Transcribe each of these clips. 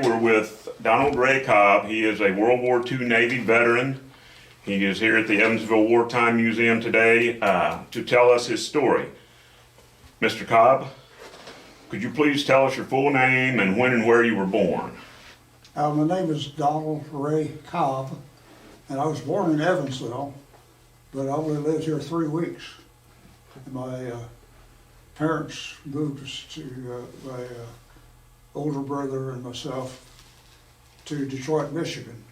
we're with Donald Ray Cobb. He is a World War II Navy veteran. He is here at the Evansville Wartime Museum today to tell us his story. Mr. Cobb, could you please tell us your full name and when and where you were born? My name is Donald Ray Cobb, and I was born in Evansville, but I only lived here 3 weeks. My parents moved us to my older brother and myself to Detroit, Michigan,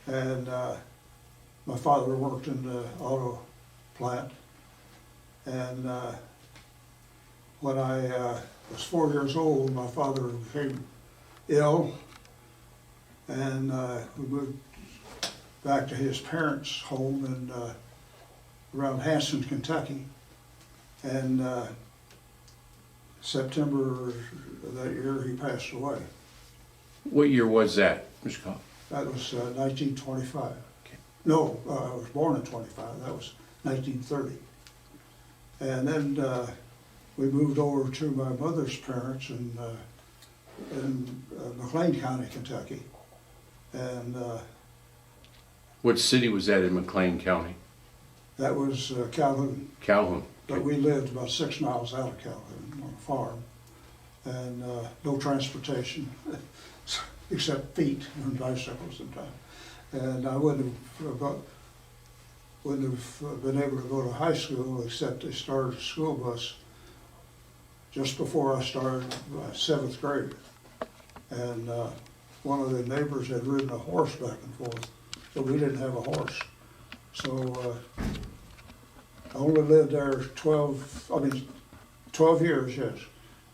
and my father worked in the auto plant, and when I was 4 years old, my father became ill, and we moved back to his parents' home in around Hanson, Kentucky. And September of that year, he passed away. What year was that, Mr. Cobb? That was 1925. Okay. No, I was born in 25. That was 1930. And then we moved over to my mother's parents in McLean County, Kentucky. And What city was that in McLean County? that was Calhoun. Calhoun. But we lived about 6 miles out of Calhoun on a farm, and no transportation except feet and bicycles sometimes. And I wouldn't have been able to go to high school except they started a school bus just before I started 7th grade. And one of the neighbors had ridden a horse back and forth, but we didn't have a horse. So I only lived there 12 years, yes.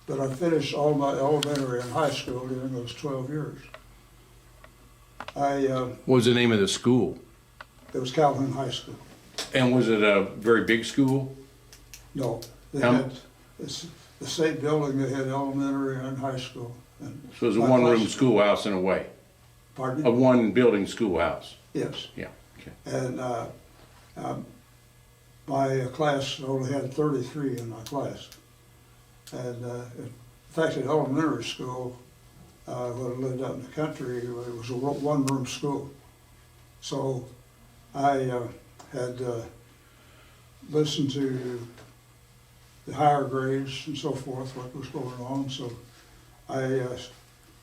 But I finished all my elementary and high school during those 12 years. What was the name of the school? It was Calhoun High School. And was it a very big school? No, they How- had, it's the same building, they had elementary and high school. And So it was a my one-room class- schoolhouse in a way? Pardon A me? one-building schoolhouse? Yes. Yeah, okay. And my class only had 33 in my class. And in fact, at elementary school, when I lived out in the country, it was a one-room school. So I had listened to the higher grades and so forth, what was going on. So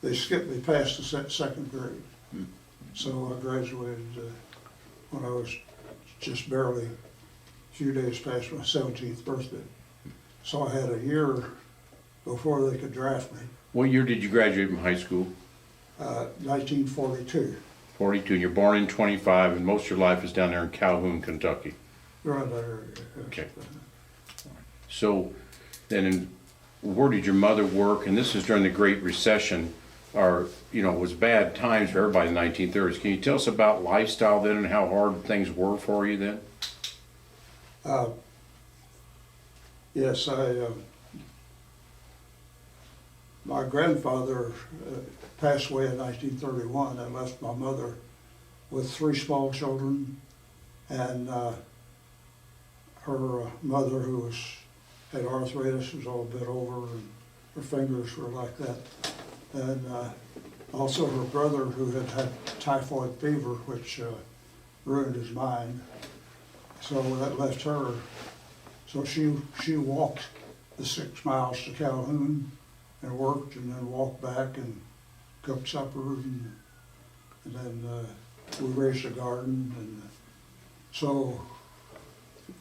they skipped me past the second grade. So I graduated when I was just barely a few days past my 17th birthday. So I had a year before they could draft me, What year did you graduate from high school? 1942. 42, and you're born in 25, and most of your life is down there in Calhoun, Kentucky. Around that area. Okay. So then where did your mother work? And this is during the Great Recession, or, you know, it was bad times for everybody in the 1930s. Can you tell us about lifestyle then and how hard things were for you then? Yes, my grandfather passed away in 1931 and left my mother with 3 small children, and her mother, who had arthritis, was all bent over and her fingers were like that. And also her brother, who had had typhoid fever, which ruined his mind. So that left her. So she walked the 6 miles to Calhoun and worked, and then walked back and cooked supper, and then we raised a garden, and so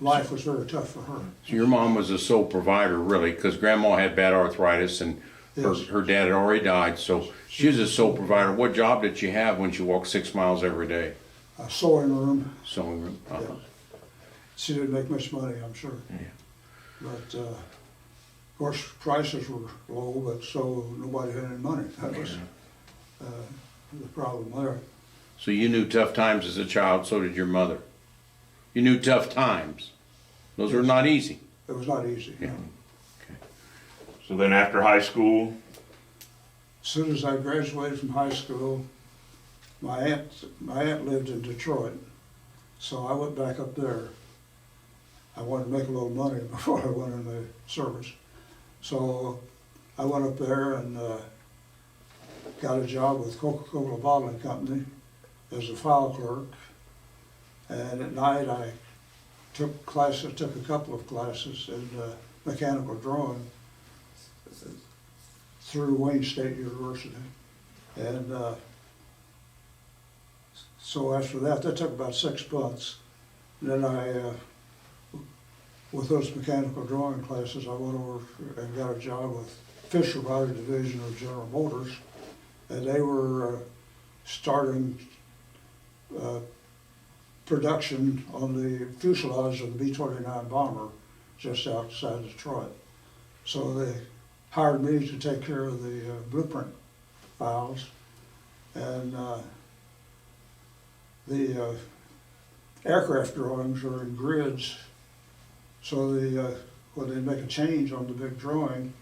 life was very tough for her. So your mom was the sole provider, really, because grandma had bad arthritis and Yes. her dad had already died, so she was a sole provider. What job did she have when she walked 6 miles every day? A sewing room. Sewing room? Yeah. She didn't make much money, I'm sure. Yeah. But of course, prices were low, but so nobody had any money. That was the problem there. So you knew tough times as a child, so did your mother. You knew tough times. Those were not easy. It was not easy. Yeah. No. So then after high school, As soon as I graduated from high school, my aunt lived in Detroit, so I went back up there. I wanted to make a little money before I went in the service. So I went up there and got a job with Coca-Cola Bottling Company as a file clerk. And at night I took a couple of classes in mechanical drawing through Wayne State University. And so after that took about 6 months. Then with those mechanical drawing classes, I went over and got a job with Fisher Body Division of General Motors. And they were starting production on the fuselage of the B-29 bomber just outside Detroit. So they hired me to take care of the blueprint files, and the aircraft drawings are in grids. So when they make a change on the big drawing,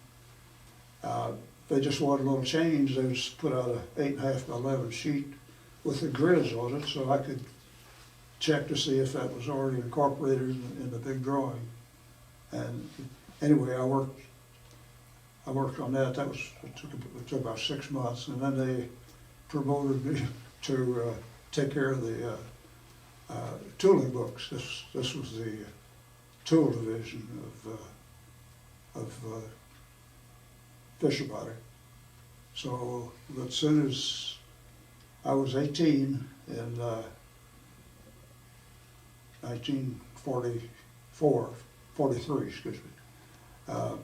they just want a little change. They just put out a 8.5 by 11 sheet with the grids on it, so I could check to see if that was already incorporated in the big drawing. And anyway, I worked on that. It took about 6 months, and then they promoted me to take care of the tooling books. This was the tool division of Fisher Body. So as soon as I was 18 in 43, excuse me, I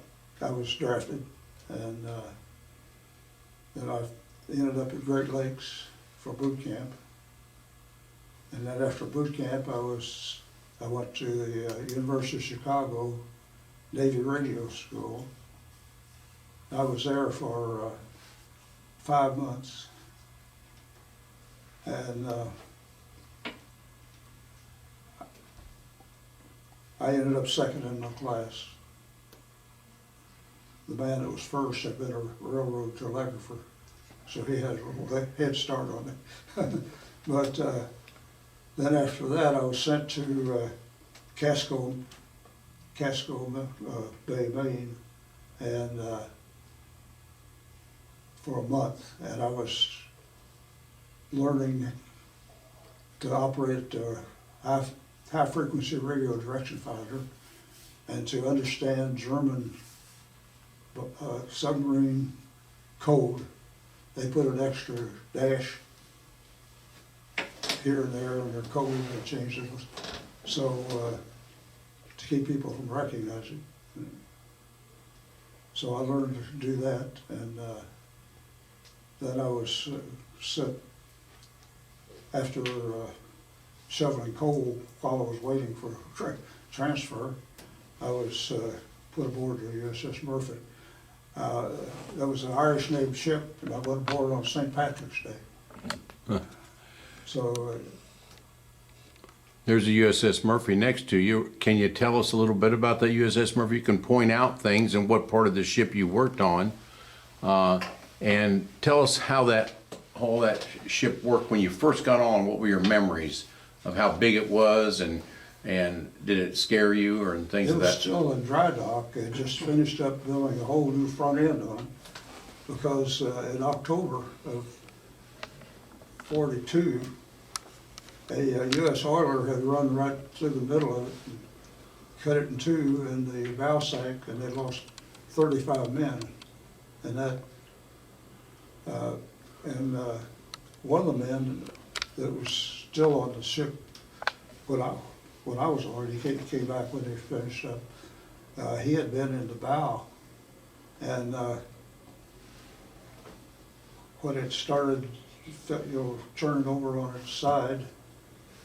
was drafted, and then I ended up at Great Lakes for boot camp. And then after boot camp, I went to the University of Chicago Navy Radio School. I was there for 5 months, and I ended up second in my class. The man that was first had been a railroad telegrapher, so he had a little head start on it. But then after that, I was sent to Casco Bay, Maine, and for a month, and I was learning to operate a high-frequency radio direction finder and to understand German submarine code. They put an extra dash here and there in their code, and changed it, so to keep people from recognizing. So I learned to do that, and then I was sent, after shoveling coal while I was waiting for transfer, I was put aboard the USS Murphy. That was an Irish named ship, and I went aboard on St. Patrick's Day. Huh. So there's a USS Murphy next to you. Can you tell us a little bit about that USS Murphy? You can point out things and what part of the ship you worked on, and tell us how all that ship worked when you first got on. What were your memories of how big it was, and did it scare you or things it of was that? still in dry dock. I just finished up building a whole new front end on it, because in October of '42, a U.S. oiler had run right through the middle of it and cut it in two, and the bow sank, and they lost 35 men. And that, one of the men that was still on the ship when I was on it, he came back when they finished up. He had been in the bow, and when it started, turning over on its side,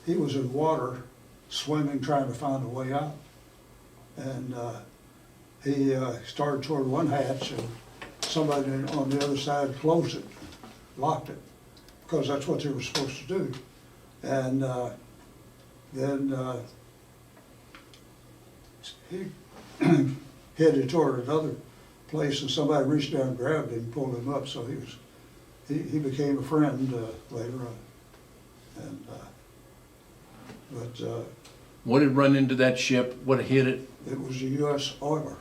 he was in water, swimming, trying to find a way out. And he started toward one hatch, and somebody on the other side closed it, locked it, because that's what they were supposed to do. And then he headed toward another place, and somebody reached down and grabbed him and pulled him up, so he became a friend later on. And What had run into that ship? What hit it? it was a U.S. oiler.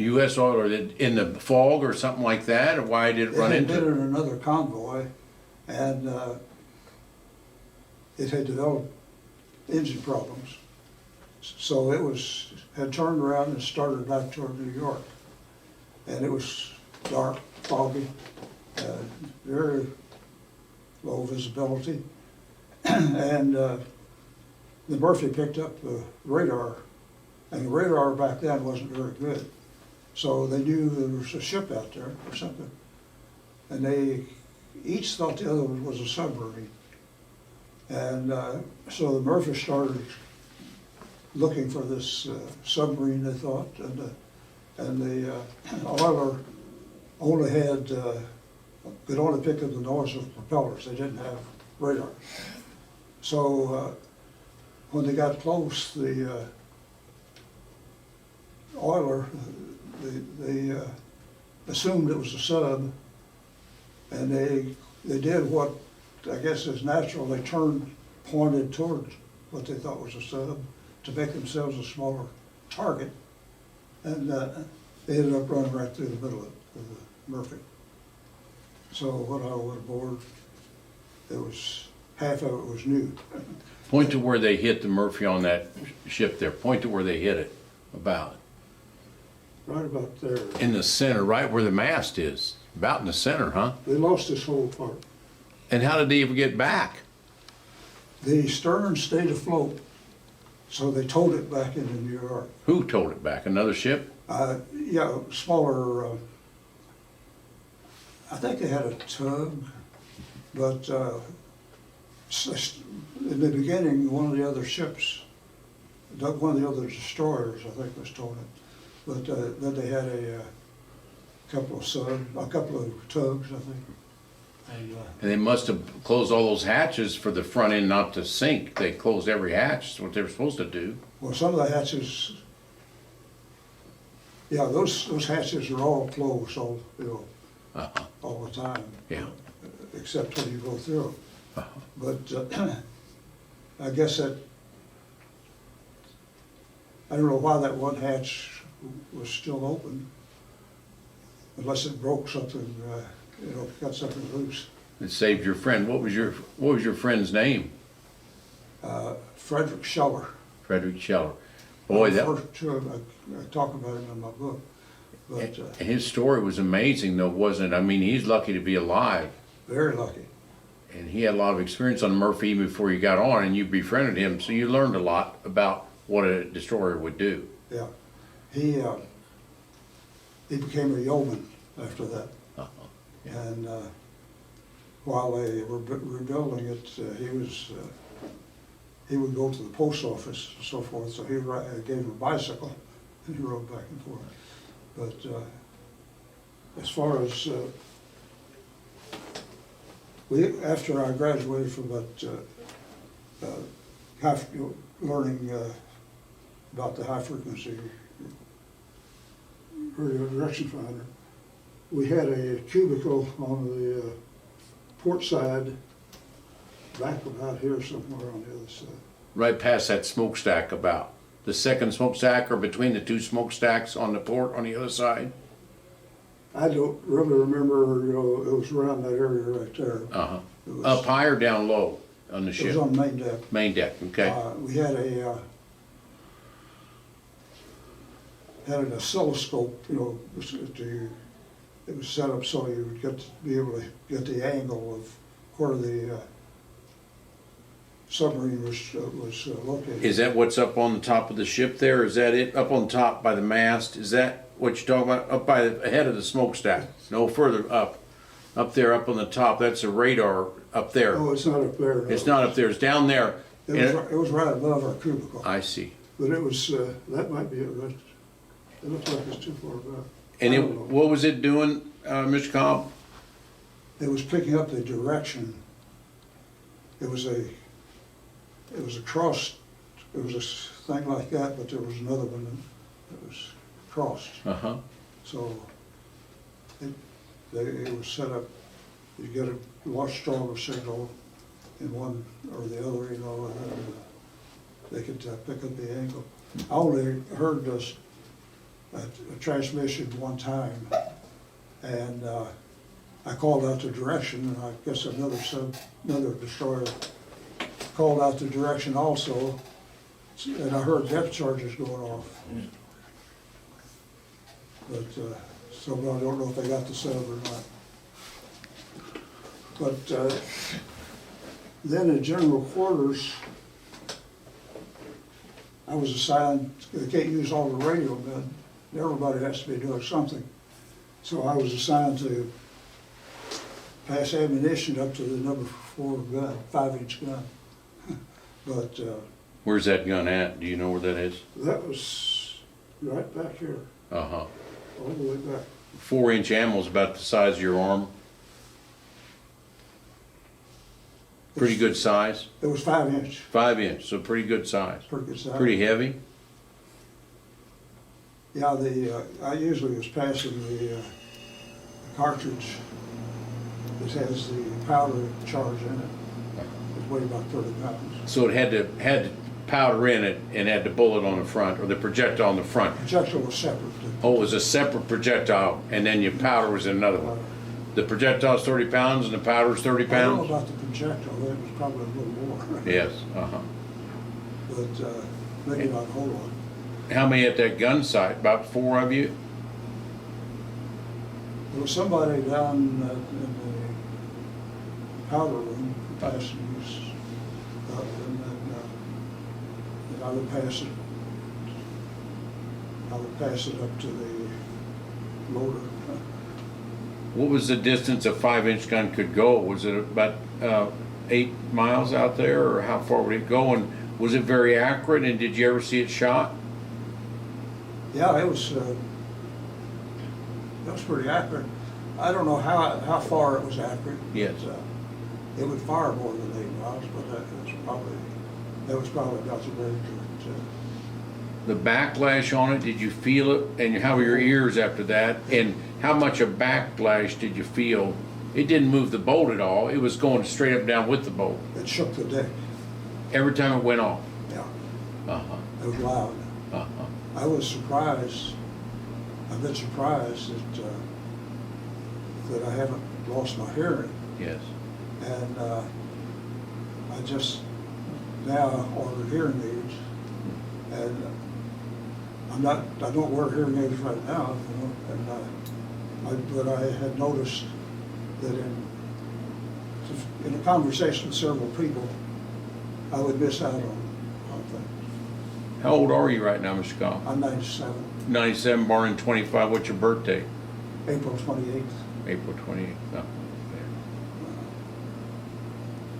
U.S. oil, or in the fog or something like that, or why did it run It had been into? in another convoy, and it had developed engine problems. So it had turned around and started back toward New York. And it was dark, foggy, very low visibility. And the Murphy picked up the radar, and the radar back then wasn't very good. So they knew there was a ship out there or something. And they each thought the other one was a submarine. And so the Murphy started looking for this submarine, they thought, and the oiler only could only pick up the noise of propellers. They didn't have radar. So when they got close, the oiler, they assumed it was a sub, and they did what I guess is natural. They pointed toward what they thought was a sub to make themselves a smaller target, and they ended up running right through the middle of the Murphy. So when I went aboard, half of it was new. Point to where they hit the Murphy on that ship there. Point to where they hit it, about. Right about there. In the center, right where the mast is. About in the center, huh? They lost this whole part. And how did they ever get back? The stern stayed afloat, so they towed it back into New York. Who towed it back? Another ship? Yeah, smaller, I think they had a tug, but in the beginning, one of the other ships, one of the other destroyers, I think, was towing it. But then they had a couple of tugs, I think. And they must have closed all those hatches for the front end not to sink. They closed every hatch. That's what they were supposed to do. Well, some of the hatches, yeah, those hatches are all closed all the time. Yeah. Except when you go through them. Uh-huh. But I guess that, I don't know why that one hatch was still open, unless it broke something, got something loose. It saved your friend. What was your friend's name? Frederick Scheller. Frederick Scheller. Boy, that. I talk about him in my book. But His story was amazing, though, wasn't it? I mean, he's lucky to be alive. very lucky. And he had a lot of experience on Murphy even before you got on, and you befriended him, so you learned a lot about what a destroyer would do. Yeah, he became a yeoman after that. Uh-huh. Yeah. And while they were rebuilding it, he would go to the post office and so forth. So he gave him a bicycle, and he rode back and forth. But as far as after I graduated from that learning about the high frequency radio direction finder, we had a cubicle on the port side, back about here somewhere on the other side. Right past that smokestack about. The second smokestack or between the two smokestacks on the port on the other side? I don't really remember, it was around that area right there. Uh-huh. It was- Up high or down low on the It ship? was on the main deck. Main deck, okay. We had an oscilloscope, it was set up so you would be able to get the angle of where the submarine was located. Is that what's up on the top of the ship there? Is that it? Up on top by the mast? Is that what you're talking about? Up by the head of the smokestack? No further up. Up there, up on the top. That's a radar up there. Oh, it's not up there. No. It's not up there. It's down there. It was right above our cubicle. I see. But it was, that might be it, right? It looks like it's too far back. And what was it doing, Mr. Cobb? It was picking up the direction. It was a cross, it was a thing like that, but there was another one that was crossed. Uh-huh. So it was set up, you get a much stronger signal in one or the other, and they could pick up the angle. I only heard a transmission one time, and I called out the direction, and I guess another destroyer called out the direction also, and I heard depth charges going off. But, so I don't know if they got the sub or not. But then in general quarters, I was assigned, they can't use all the radio men, everybody has to be doing something. So I was assigned to pass ammunition up to the number 4 gun, 5-inch gun. But Where's that gun at? Do you know where that is? that was right back here, Uh-huh. all the way back. 4-inch ammo's about the size of your arm. Pretty good size. It was 5-inch, 5-inch, so pretty good size. pretty good size. Pretty heavy. Yeah, I usually was passing the cartridge that has the powder charge in it. It weighed about 30 pounds. So it had powder in it and had the bullet on the front, or the projectile on the front. Projectile was separate. Oh, it was a separate projectile, and then your powder was in another one. The projectile's 30 pounds and the powder's 30 I don't know pounds? about the projectile, that was probably a little more. Yes, uh-huh. But maybe not a whole lot. How many at that gun site? About 4 of you? There was somebody down in the powder room passing these up, and then I would pass it. I would pass it up to the loader. What was the distance a 5-inch gun could go? Was it about 8 miles out there, or how far would it go? And was it very accurate, and did you ever see it shot? Yeah, it was pretty accurate. I don't know how far it was accurate. Yes. It would fire more than 8 miles, but that was probably about the range of it. The backlash on it, did you feel it? And how were your ears after that? And how much of backlash did you feel? It didn't move the bolt at all. It was going straight up and down with the bolt. It shook the deck. Every time it went off. Yeah, Uh-huh. it was loud. Uh-huh. I was surprised. I've been surprised that I haven't lost my hearing, Yes. and I just now ordered hearing aids, and I don't wear hearing aids right now, you know, but I had noticed that in a conversation with several people, I would miss out on things. How old are you right now, Mr. Cobb? I'm 97, 97, born in 25. What's your birthday? April 28th. April 28th. Oh,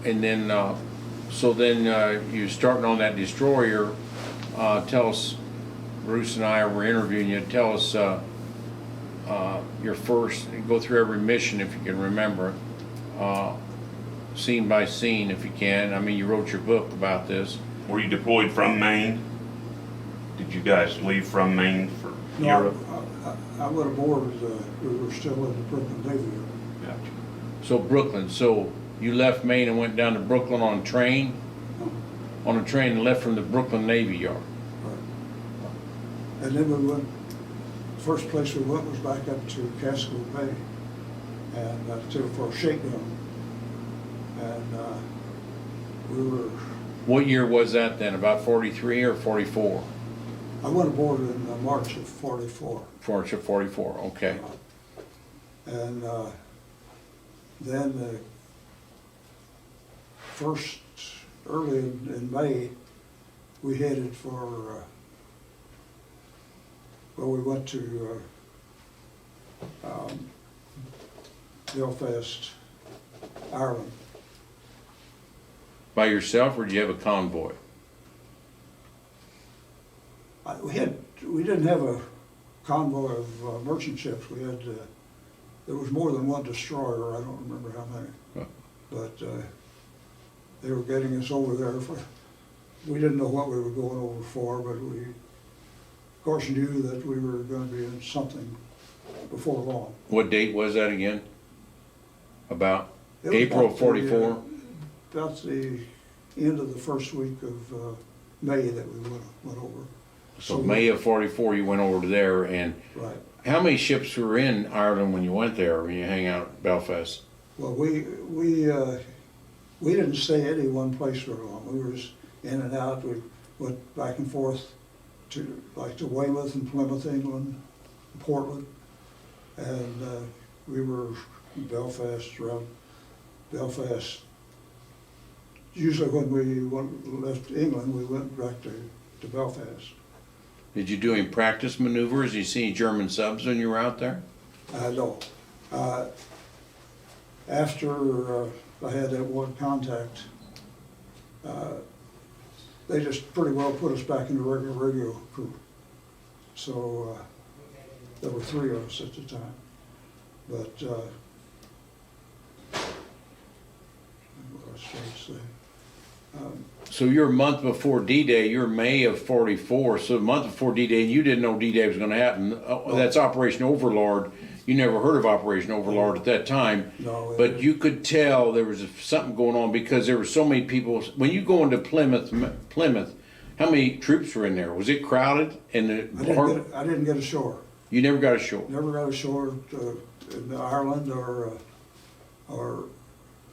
okay. And then, so then you're starting on that destroyer. Tell us, Bruce and I were interviewing you. Tell us your first, go through every mission if you can remember, scene by scene if you can. I mean, you wrote your book about this. Were you deployed from Maine? Did you guys leave from Maine for Europe? I went aboard, we were still in the Brooklyn Navy Yard. Gotcha. So Brooklyn, so you left Maine and went down to Brooklyn on a train? On a train and left from the Brooklyn Navy Yard? Right. And then we went, first place we went was back up to Casco Bay, and for a shakedown. And we were... What year was that then? About 43 or 44? I went aboard in March of 44. March of 44, okay. And then first, early in May, we headed for, well, we went to Belfast, Ireland. By yourself, or did you have a convoy? We didn't have a convoy of merchant ships. We had, there was more than one destroyer. I don't remember how many. Huh. But they were getting us over there for, we didn't know what we were going over for, but we, of course, knew that we were going to be in something before long. What date was that again? About It was April about of 44? About the end of the first week of May that we went over. So May of 44, you went over there, and Right. how many ships were in Ireland when you went there, when you hang out at Belfast? Well, we didn't stay any one place very long. We were just in and out. We went back and forth to Weymouth and Plymouth, England, Portland, and we were in Belfast, around Belfast. Usually when we left England, we went back to Belfast. Did you do any practice maneuvers? Did you see any German subs when you were out there? No. After I had that one contact, they just pretty well put us back in the regular radio crew. So there were 3 of us at the time. But what was I trying to say? So you're a month before D-Day, you're May of 44, so a month before D-Day, and you didn't know D-Day was gonna happen. That's Operation Overlord. You never heard of Operation Overlord at that time. No, But you could tell there was something going on because there were so many people. When you go into Plymouth, how many troops were in there? Was it crowded? And I didn't get ashore. you never got ashore. Never got ashore in Ireland or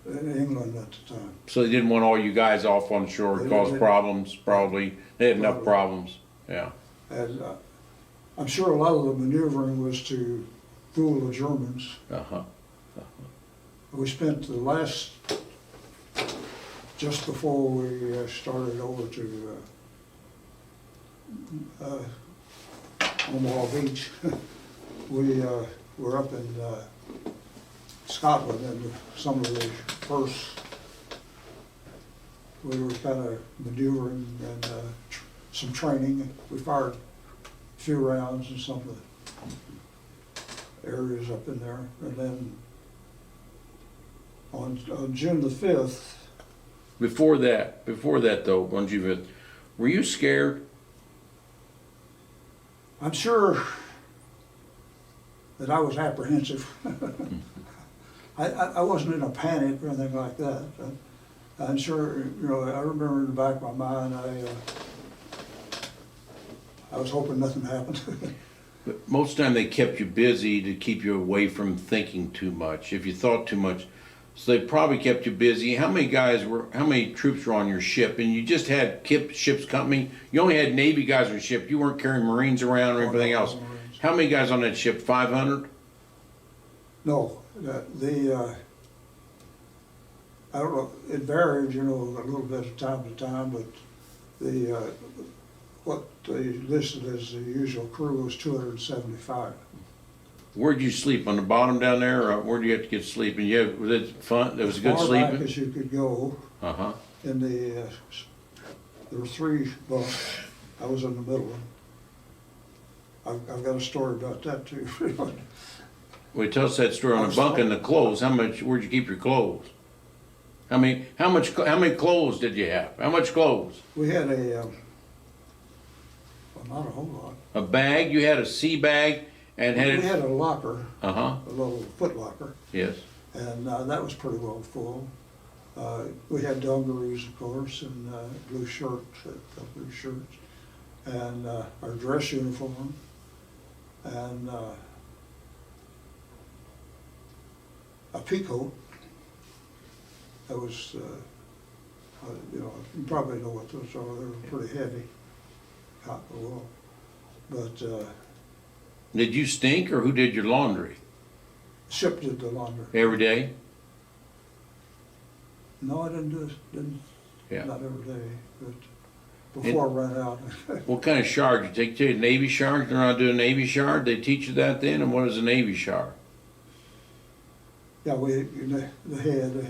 in England at the time. So they didn't want all you guys off on shore to They cause didn't. problems, probably. They had enough Probably. problems, yeah. And I'm sure a lot of the maneuvering was to fool the Germans. Uh-huh. We spent the last, just before we started over to Omaha Beach, we were up in Scotland, and some of the first, we were kind of maneuvering and some training. We fired a few rounds in some of the areas up in there. And then on June the 5th, Before that though, were you scared? I'm sure that I was apprehensive. I wasn't in a panic or anything like that. I'm sure, I remember in the back of my mind, I was hoping nothing happened. But most of the time they kept you busy to keep you away from thinking too much. If you thought too much, so they probably kept you busy. How many troops were on your ship? And you just had ship's company. You only had Navy guys on your ship. You weren't carrying Marines around or anything else. Marines. How many guys on that ship? 500? No, I don't know, it varied, a little bit time to time, but what they listed as the usual crew was 275. Where'd you sleep? On the bottom down there, or where'd you have to get sleep? And was it fun? There was good As far back sleeping? as you could go, Uh-huh. in there were 3 bunks. I was in the middle one. I've got a story about that too. Well, tell us that story on the bunk and the clothes. Where'd you keep your clothes? How many clothes did you have? How much clothes? We had well, not a whole lot. A bag? You had a sea bag and We had a locker, Uh-huh, a little foot locker, yes. and that was pretty well full. We had dungarees, of course, and blue shirts, a couple of shirts, and our dress uniform, and a peacoat. That was, you probably know what those are. They were pretty heavy, cotton wool. But Did you stink, or who did your laundry? ship did the laundry. Every day? No, I didn't do it. Yeah. Not every day, but before I ran out. What kind of shower did you take? To a Navy shower? You know how to do a Navy shower? Did they teach you that then? And what is a Navy shower? Yeah, they had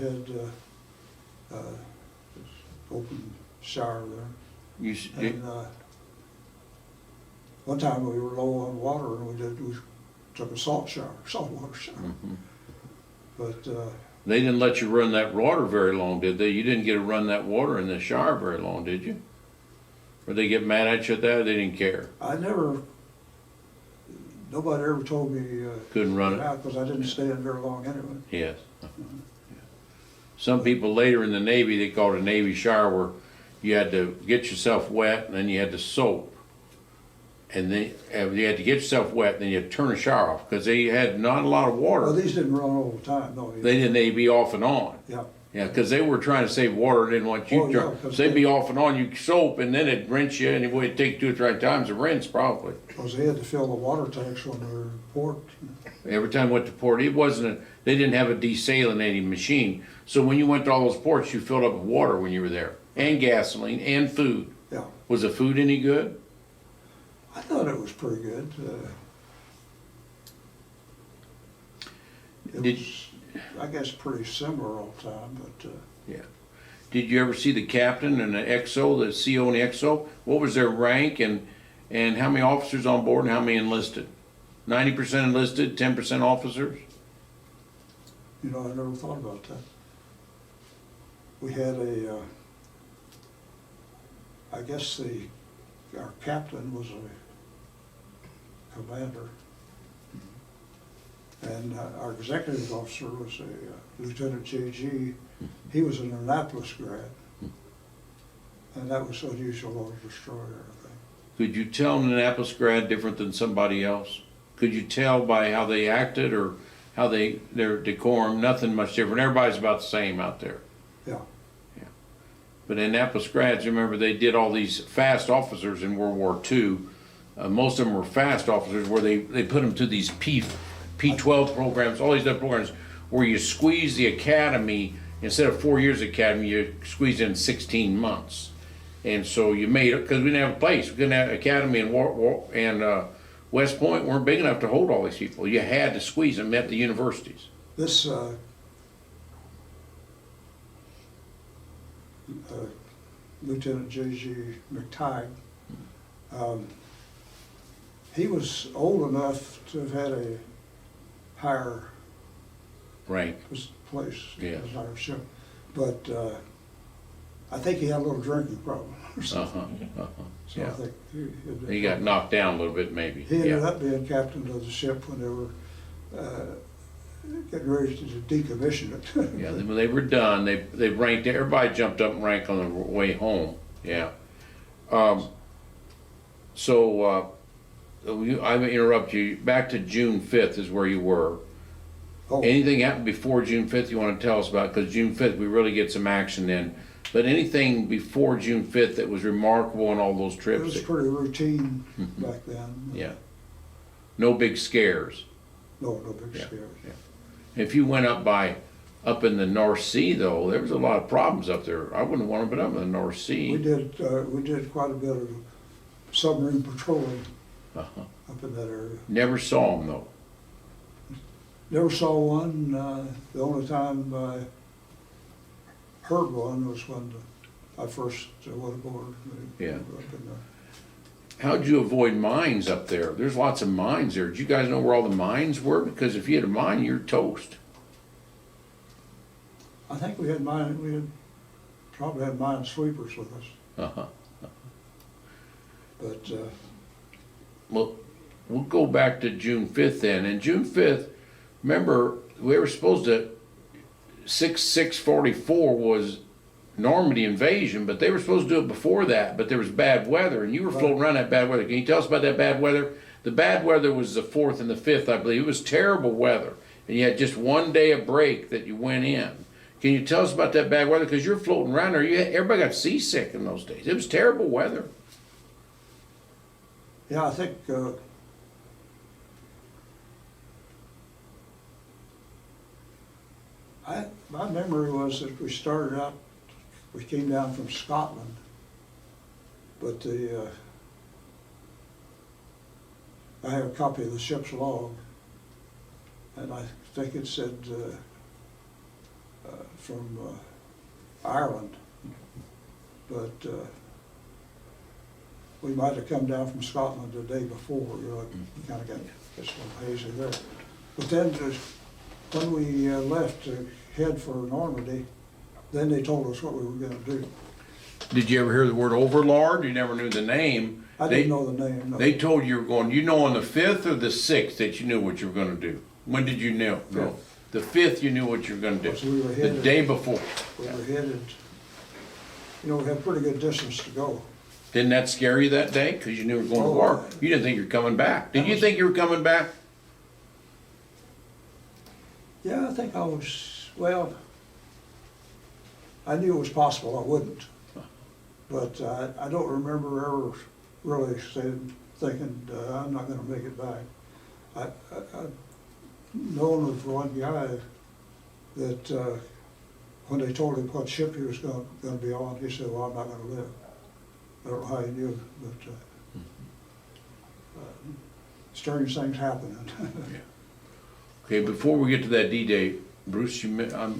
open shower there. And one time we were low on water and we took a saltwater shower. Mm-hmm. But They didn't let you run that water very long, did they? You didn't get to run that water in the shower very long, did you? Or they get mad at you at that, or they didn't care? nobody ever told me Couldn't run it? out because I didn't stay in very long anyway. Yes. Some people later in the Navy, they called it a Navy shower, where you had to get yourself wet and then you had to soap. and you had to get yourself wet, then you had to turn the shower off, because they had not a lot of water. Well, these didn't run all the time, no. They'd be off and on. Yeah, Yeah, because they were trying to save water, and didn't want you Oh, to, yeah, 'cause so they'd they- be off and on, you soap, and then it'd rinse you, and it would take 2 or 3 times to rinse, probably. because they had to fill the water tanks on their port. Every time I went to port, they didn't have a desalinating machine, so when you went to all those ports, you filled up with water when you were there, and gasoline, and food. Yeah, Was the food any good? I thought it was pretty good. It Did- was, I guess, pretty similar all the time, but, Yeah. Did you ever see the captain and the XO, the CO and the XO? What was their rank, and how many officers on board, and how many enlisted? 90% enlisted, 10% officers? you know, I never thought about that. We had I guess our captain was a commander. And our executive officer was a Lieutenant J.G. He was an Annapolis grad. And that was unusual on a destroyer, I think. Could you tell an Annapolis grad different than somebody else? Could you tell by how they acted, or how their decorum? Nothing much different. Everybody's about the same out there. Yeah, But Annapolis grads, remember, they did all these fast officers in World War II. Most of them were fast officers, where they put them to these P12 programs, all these other programs, where you squeeze the academy, instead of 4 years academy, you squeeze in 16 months. And so you made it, because we didn't have a place. We couldn't have academy and West Point weren't big enough to hold all these people. You had to squeeze them at the universities. this Lieutenant J.G. McTighe, he was old enough to have had a higher Rank. place, Yeah. a higher ship. But I think he had a little drinking problem or something. So I Yeah. think He got knocked down a little bit, maybe. he ended Yeah. up being captain of the ship when they were getting ready to decommission it. Yeah, when they were done, they ranked, everybody jumped up and ranked on the way home, yeah. I'm gonna interrupt you, back to June 5th is where you were. Oh, Anything happened before June 5th you wanna tell us about? Because June 5th, we really get some action then. But anything before June 5th that was remarkable on all those it trips? was pretty routine back then. Yeah. No big scares? No big Yeah. scares. If you went up in the North Sea though, there was a lot of problems up there. I wouldn't want to been up in the North Sea. We did quite a bit of submarine patrolling Uh-huh. up in that area. Never saw them though. Never saw one. The only time I heard one was when I first went aboard. Yeah. Up in there. How'd you avoid mines up there? There's lots of mines there. Did you guys know where all the mines were? Because if you had a mine, you're toast. I think we had probably had mine sweepers with us, Uh-huh. but Well, we'll go back to June 5th then. And June 5th, remember, we were supposed to, 6/6/44 was Normandy invasion, but they were supposed to do it before that, but there was bad weather, and you were floating around that bad weather. Can you tell us about that bad weather? The bad weather was the 4th and the 5th, I believe. It was terrible weather, and you had just one day of break that you went in. Can you tell us about that bad weather? Because you're floating around there. Everybody got seasick in those days. It was terrible weather. yeah, I think my memory was that we started out, we came down from Scotland, but I have a copy of the ship's log, and I think it said from Ireland, but we might have come down from Scotland the day before, you know, kind of got this little hazy there. But then when we left to head for Normandy, then they told us what we were gonna do. Did you ever hear the word Overlord? You never knew the name. I didn't know the name, no. They told you were going, you know, on the 5th or the 6th that you knew what you were gonna do? When did you know? No. The 5th you knew what you were gonna do. Because we were The headed. day before. We were headed, you know, we had pretty good distance to go. Didn't that scare you that day? Because you knew you were going to Oh, war. You didn't think you were coming back. Did you think you were coming back? Yeah, I think I was, well, I knew it was possible I wouldn't. But I don't remember ever really thinking, I'm not gonna make it back. I known of one guy that, when they told him what ship he was gonna be on, he said, well, I'm not gonna live. I don't know how he knew, but, strange things happen. Okay, before we get to that D-Day, Bruce, I'm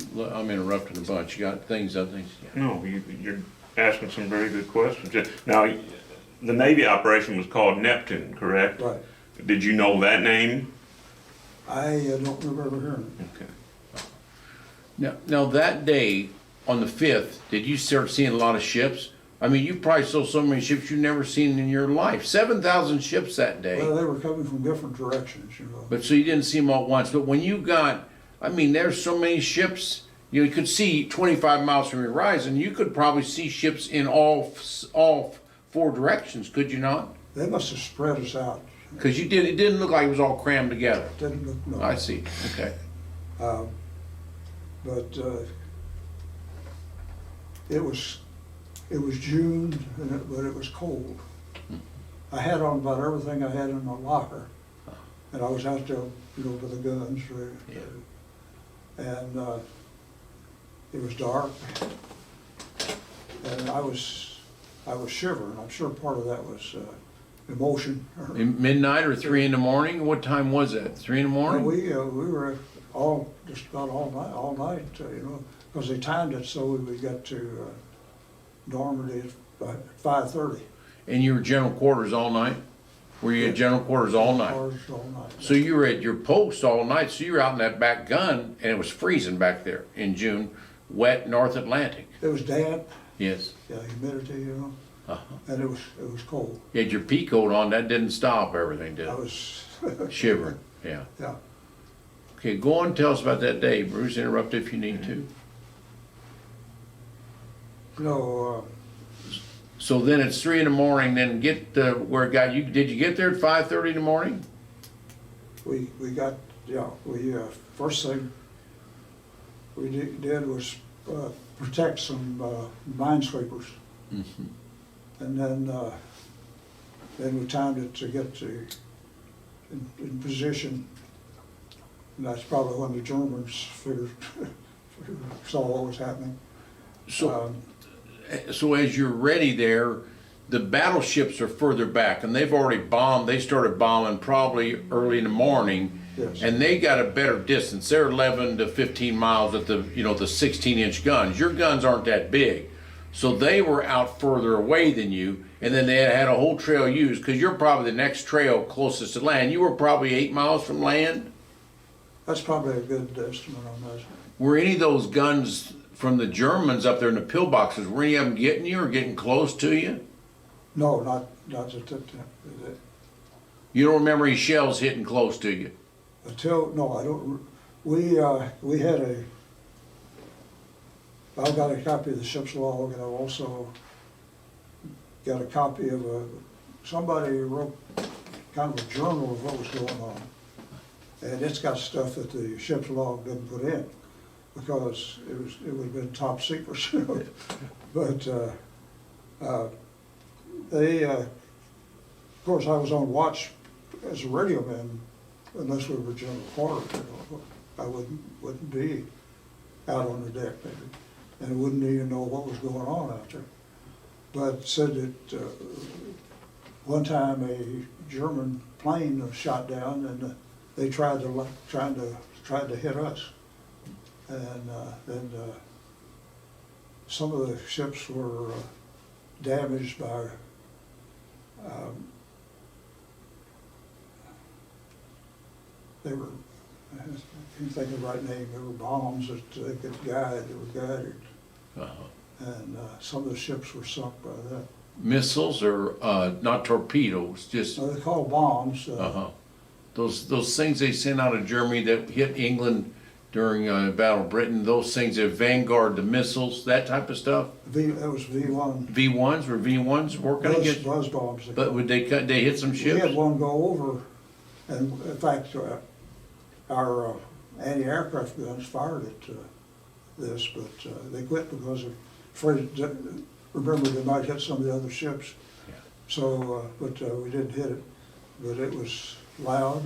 interrupting a bunch. You got things, other things? Yeah. No, you're asking some very good questions. Now, the Navy operation was called Neptune, correct? Right. Did you know that name? I don't remember hearing it. Okay. Now that day, on the 5th, did you start seeing a lot of ships? I mean, you probably saw so many ships you've never seen in your life. 7,000 ships that day. Well, they were coming from different directions, you know. But so you didn't see them all at once. But when you got, I mean, there's so many ships. You could see 25 miles from your horizon. You could probably see ships in all 4 directions, could you not? They must have spread us out. Because it didn't look like it was all crammed together. Didn't look, no. I see. Okay. But it was June, but it was cold. I had on about everything I had in my locker, and I was out there, you know, with the guns. And it was dark, and I was shivering. I'm sure part of that was emotion. Midnight or 3 in the morning? What time was that? 3 in the morning? We were just about all night, you know, because they timed it so we got to Normandy at 5:30. And you were general quarters all night? Were you at general quarters all night? All night. So you were at your post all night, so you were out in that back gun, and it was freezing back there in June, wet North Atlantic. It was damp, Yes. yeah, humidity, you know, Uh-huh. and it was cold. You had your pea coat on, that didn't stop everything, did I it? was, Shivering, yeah. yeah. Okay, go on and tell us about that day. Bruce, interrupt if you need to. No, So then it's 3 in the morning, then get where it got you. Did you get there at 5:30 in the morning? we got, yeah, first thing we did was protect some minesweepers. Mm-hmm. And then we timed it to get in position. And that's probably when the Germans saw what was happening. So as you're ready there, the battleships are further back, and they've already bombed. They started bombing probably early in the morning, Yes. and they got a better distance. They're 11 to 15 miles at the 16-inch guns. Your guns aren't that big, so they were out further away than you. And then they had a whole trail used because you're probably the next trail closest to land. You were probably 8 miles from land. That's probably a good estimate on that. Were any of those guns from the Germans up there in the pillboxes, were any of them getting you or getting close to you? No, not You don't remember any shells hitting close to you? no, I don't. We had I've got a copy of the ship's log, and I've also got a copy of somebody wrote kind of a journal of what was going on. And it's got stuff that the ship's log didn't put in, because it would have been top secret, you know. But of course, I was on watch as a radio man, unless we were general quarters, you know. I wouldn't be out on the deck, maybe, and I wouldn't even know what was going on out there. But said that one time a German plane was shot down, and they tried to hit us, and then some of the ships were damaged by they were, I can't think of the right name, they were bombs that they could guide, they were guided. And some of the ships were sunk by that. Missiles or not torpedoes, just They're called bombs. those things they sent out of Germany that hit England during Battle of Britain? Those things that Vanguard, the missiles, that type of stuff? That was V1. V1s, were V1s working against? Buzz bombs. But would they hit some We ships? had one go over, and in fact, our anti-aircraft guns fired at this, but they quit because of afraid, remember they might hit some of the other ships. Yeah. So, but we didn't hit it, but it was loud.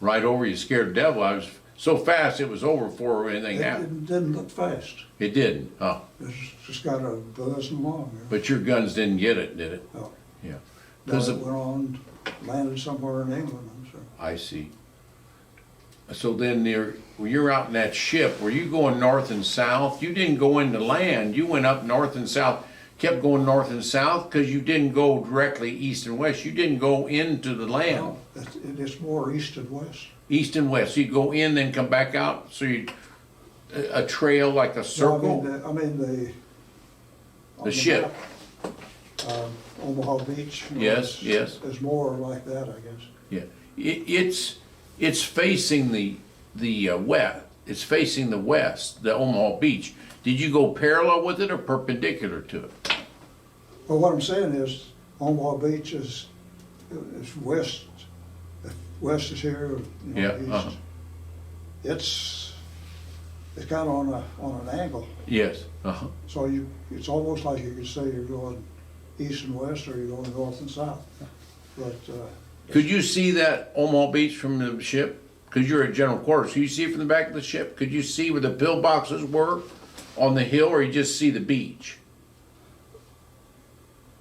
Right over you, scared the devil. I was so fast it was over before anything happened. It didn't look fast. It didn't, huh? It just got a buzzing along. But your guns didn't get it, did it? No. Yeah. No, Because it went on, landed somewhere in England, I'm sure. I see. So then when you're out in that ship, were you going north and south? You didn't go into land, you went up north and south, kept going north and south because you didn't go directly east and west. You didn't go into the land. No, it's more east and west. East and west. So you go in, then come back out. So you a trail like a circle. No, I mean the on ship. map, Omaha Beach. Yes, yes. Is more like that, I guess. Yeah, it's facing the west. It's facing the west, the Omaha Beach. Did you go parallel with it or perpendicular to it? Well, what I'm saying is Omaha Beach is west. If west is here, Yeah, east. It's kind of on an angle. Yes. So it's almost like you could say you're going east and west, or you're going north and south. But Could you see that Omaha Beach from the ship? Because you're at general quarters. Could you see it from the back of the ship? Could you see where the pillboxes were on the hill, or you just see the beach?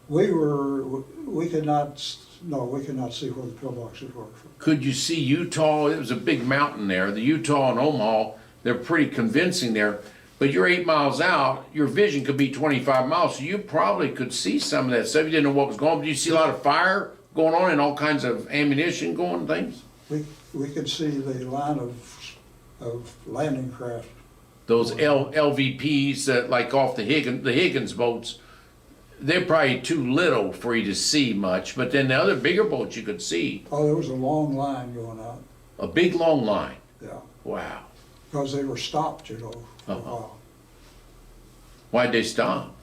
we could not see where the pillboxes were. Could you see Utah? It was a big mountain there. The Utah and Omaha, they're pretty convincing there. But you're 8 miles out, your vision could be 25 miles, so you probably could see some of that stuff. You didn't know what was going on, but you see a lot of fire going on and all kinds of ammunition going, things? We could see the line of landing craft. Those LVPs that like off the Higgins boats, they're probably too little for you to see much, but then the other bigger boats you could see. Oh, there was a long line going out. A big long line. Yeah, Wow. because they were stopped, for a while. Why'd they stop?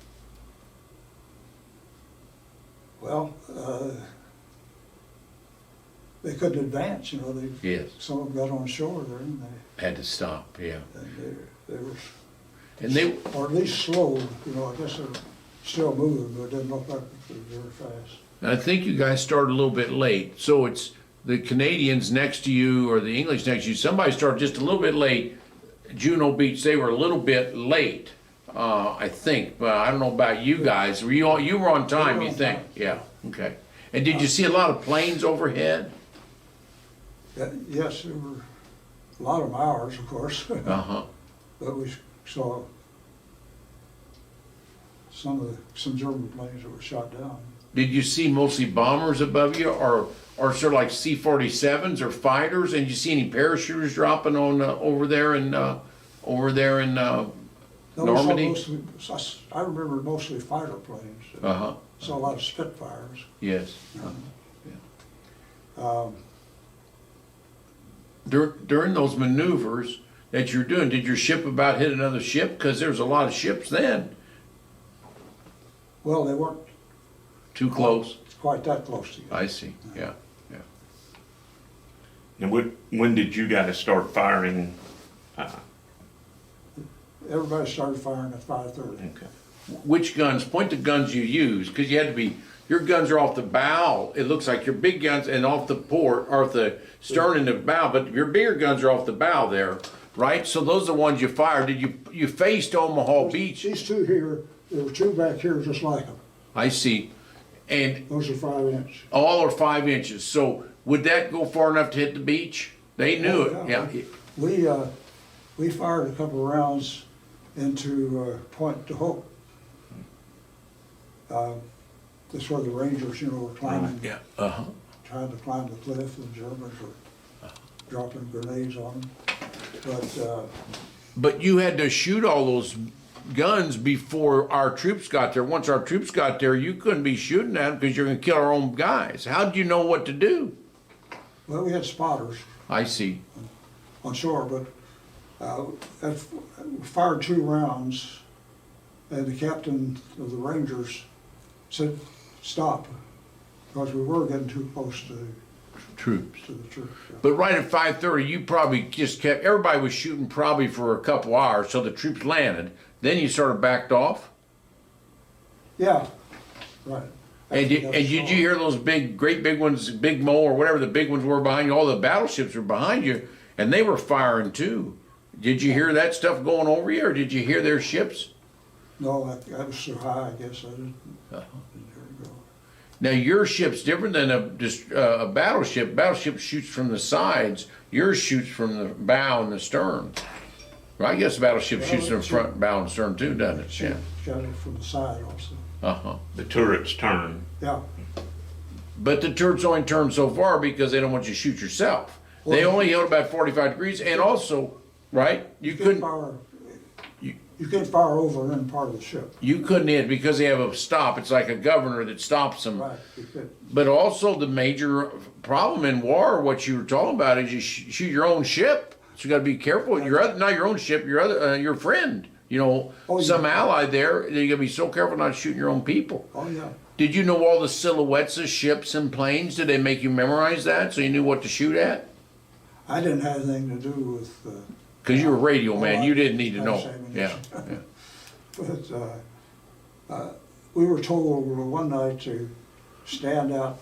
Well, they couldn't advance, Yes. some of them got on shore there, and Had to stop, yeah. they were, And they, or at least slowed, I guess they're still moving, but it didn't look like it was very fast. I think you guys started a little bit late, so it's the Canadians next to you or the English next to you, somebody started just a little bit late. Juno Beach, they were a little bit late, I think, but I don't know about you guys. You were on time, We were you on think? time. Yeah, okay. And did you see a lot of planes overhead? Yes, there were a lot of ours, of course, Uh-huh. but we saw some German planes that were shot down. Did you see mostly bombers above you, or sort of like C-47s or fighters? And did you see any parachuters dropping on over there in No, Normandy? I remember mostly fighter planes. Uh-huh. Saw a lot of Spitfires. Yes. Um, During those maneuvers that you're doing, did your ship about hit another ship? Because there's a lot of ships then. Well, they weren't Too close? quite that close together. I see, yeah. And when did you guys start firing? Everybody started firing at 5:30. Okay. Which guns, point the guns you use, because you had to be, your guns are off the bow, it looks like your big guns, and off the port, or the stern and the bow, but your bigger guns are off the bow there, right? So those are the ones you fired. Did you faced Omaha Beach? These two here, there were two back here just like them. I see. And Those are 5-inch. all are 5 inches, so would that go far enough to hit the beach? They knew it, yeah. We fired a couple of rounds into Point de Hope. That's where the Rangers, were climbing, Yeah, uh-huh. trying to climb the cliff, and the Germans were dropping grenades on them. But you had to shoot all those guns before our troops got there. Once our troops got there, you couldn't be shooting at them because you're going to kill our own guys. How did you know what to do? Well, we had spotters I see. on shore, but That fired 2 rounds, and the captain of the Rangers said, "Stop," because we were getting too close to Troops. the troops. Yeah. But right at 5:30, you probably just kept, everybody was shooting probably for a couple hours, so the troops landed. Then you sort of backed off. Yeah, right. And did you hear those great big ones, Big Mo or whatever the big ones were behind you? All the battleships were behind you, and they were firing too. Did you hear that stuff going over you, or did you hear their ships? No, I was so high, I guess I didn't hear it go. Now your ship's different than a battleship. Battleship shoots from the sides. Yours shoots from the bow and the stern. Well, I guess battleship Well, shoots from it's- front, bow, and stern too, doesn't it? Yeah. Shot it from the side also. Uh-huh. The turrets turn. Yeah. But the turrets only turn so far because they don't want you to shoot yourself. They Well, only held about 45 degrees, and also, right? You couldn't couldn't. fire. you- You couldn't fire over in part of the ship. You couldn't hit because they have a stop. It's like a governor that stops them. Right. You could. But also the major problem in war, what you were talking about, is you shoot your own ship. So you got to be careful. Not your own ship, your friend. You know, Oh, yeah. some ally there. You got to be so careful not shooting your own people. Oh yeah. Did you know all the silhouettes of ships and planes? Did they make you memorize that so you knew what to shoot at? I didn't have anything to do with. Because you were a radio man, Oh, you didn't need to I know. was saying, Yeah, yes. But we were told one night to stand out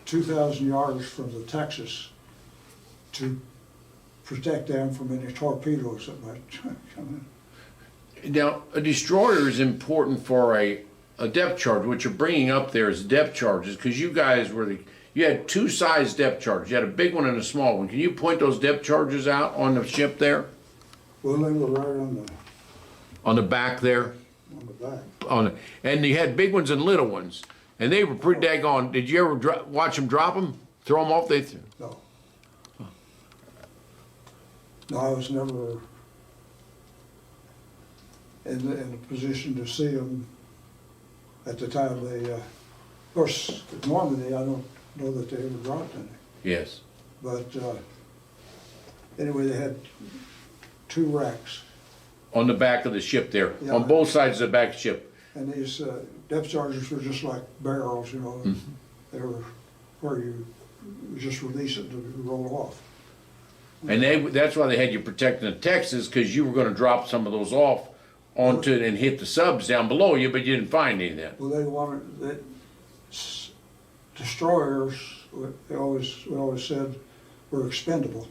2,000 yards from the Texas to protect them from any torpedoes that might come in. Now, a destroyer is important for a depth charge. What you're bringing up there is depth charges, because you guys you had 2 size depth charges. You had a big one and a small one. Can you point those depth charges out on the ship there? Well, they were right On the back there? on the back. And you had big ones and little ones. And they were pretty daggone. Did you ever watch them drop them? Throw them off? No. No, I was never in a position to see them at the time they, of course, at Normandy, I don't know that they ever dropped any. Yes. But anyway, they had 2 racks. On the back of the ship there, Yeah. on both sides of the back of the ship. And these depth charges were just like barrels, you know. They were where you just release it to roll off. And that's why they had you protecting the Texas, because you were going to drop some of those off onto it and hit the subs down below you, but you didn't find any of that. Well, they wanted destroyers. We always said were expendable.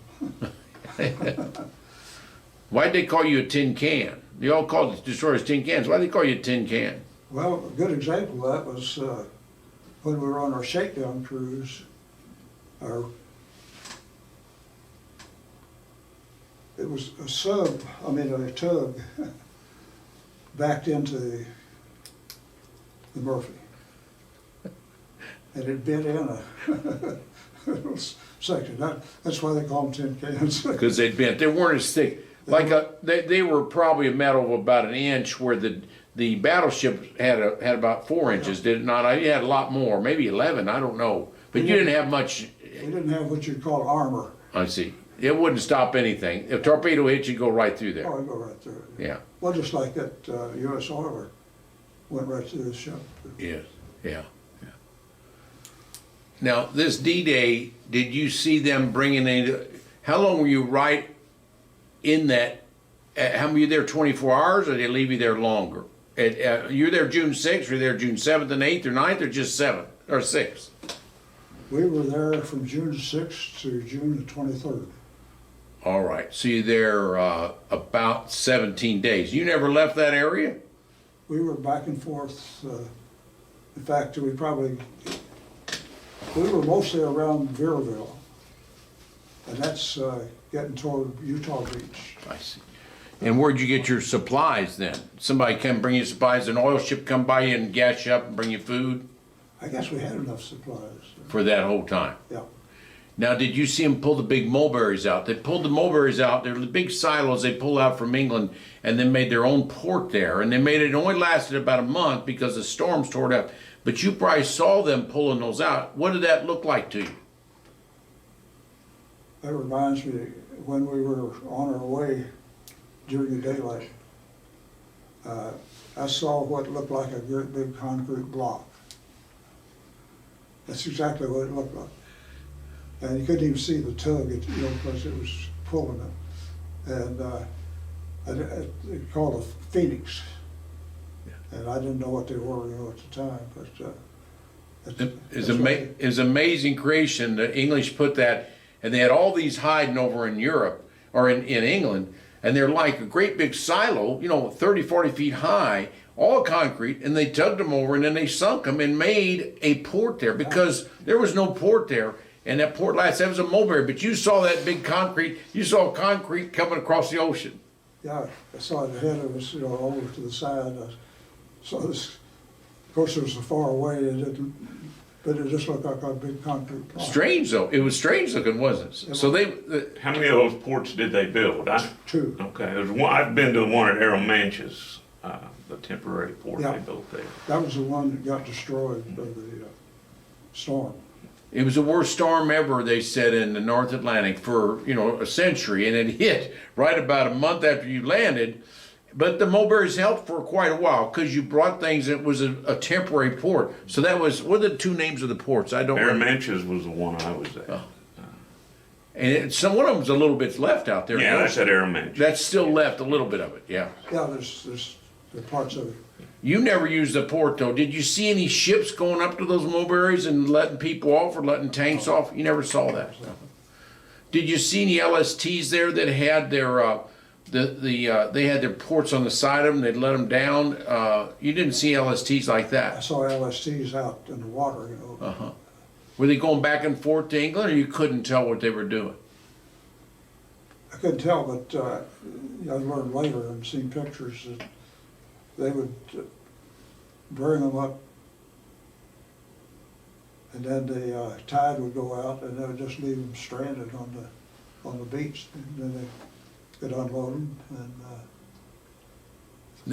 Why'd they call you a tin can? They all called the destroyers tin cans. Why'd they call you a tin can? Well, a good example of that was when we were on our shakedown cruise. It was a tug backed into the Murphy. And it bit in a little section. That's why they call them tin cans. Because they'd bent. They weren't as thick. They were probably a metal of about an inch, where the battleship had about 4 inches, did it not? You had a lot more, maybe 11, I don't know. But you didn't have much. We didn't have what you'd call armor. I see. It wouldn't stop anything. If a torpedo hit you, go right through there. Oh, it'd go right through it. Yeah. Well, just like that U.S. Oiler went right through the ship. Yes. Yeah. Now, this D-Day, did you see them bringing in? How long were you right in that? How were you there? 24 hours, or did they leave you there longer? You were there June 6th, or you were there June 7th and 8th or 9th, or just 7th or 6th? We were there from June 6th to June the 23rd. All right. So you're there about 17 days. You never left that area? We were back and forth. In fact, we were mostly around Veerville, and that's getting toward Utah Beach. I see. And where'd you get your supplies then? Somebody come bring you supplies, an oil ship come by you and gas you up and bring you food I guess we had enough supplies. for that whole time? Yeah. Now, did you see them pull the big mulberries out? They pulled the mulberries out. They're the big silos they pulled out from England and then made their own port there. And they made it only lasted about a month because the storms tore it up. But you probably saw them pulling those out. What did that look like to you? That reminds me when we were on our way during the daylight. I saw what looked like a great big concrete block. That's exactly what it looked like. And you couldn't even see the tug, because it was pulling it. And they called a Phoenix. And I didn't know what they were, at the time, but It's amazing creation. The English put that, and they had all these hiding over in Europe, or in England, and they're like a great big silo, 30, 40 feet high, all concrete, and they tugged them over, and then they sunk them and made a port there, because there was no port there, and that port lights, that was a mulberry, but you saw that big concrete, you saw concrete coming across the ocean. Yeah, I saw it ahead of us, over to the side. So this, of course, it was so far away, but it just looked like a big concrete block. Strange though, it was strange looking, wasn't it? So How many of those ports did they build? Two. Okay, there's one, I've been to one at Arrow Manches, the temporary port Yeah. they built there. That was the one that got destroyed by the storm. It was the worst storm ever, they said, in the North Atlantic for, a century, and it hit right about a month after you landed. But the mulberries helped for quite a while, because you brought things, it was a temporary port. So that was, what are the two names of the ports? I don't Arrow remember. Manches was the one I was at. And one of them's a little bit left out there. Yeah, that's at Arrow Manches. That's still left, a little bit of it, yeah. Yeah, there's parts of it. You never used the port, though. Did you see any ships going up to those mulberries and letting people off or letting tanks off? You never saw that. Did you see any LSTs there that had their they had their ports on the side of them? They'd let them down. You didn't see LSTs like I that. saw LSTs out in the water, Were they going back and forth to England, or you couldn't tell what they were doing? I couldn't tell, but I learned later and seen pictures that they would bring them up, and then the tide would go out, and they would just leave them stranded on the beach, and then they could unload them, and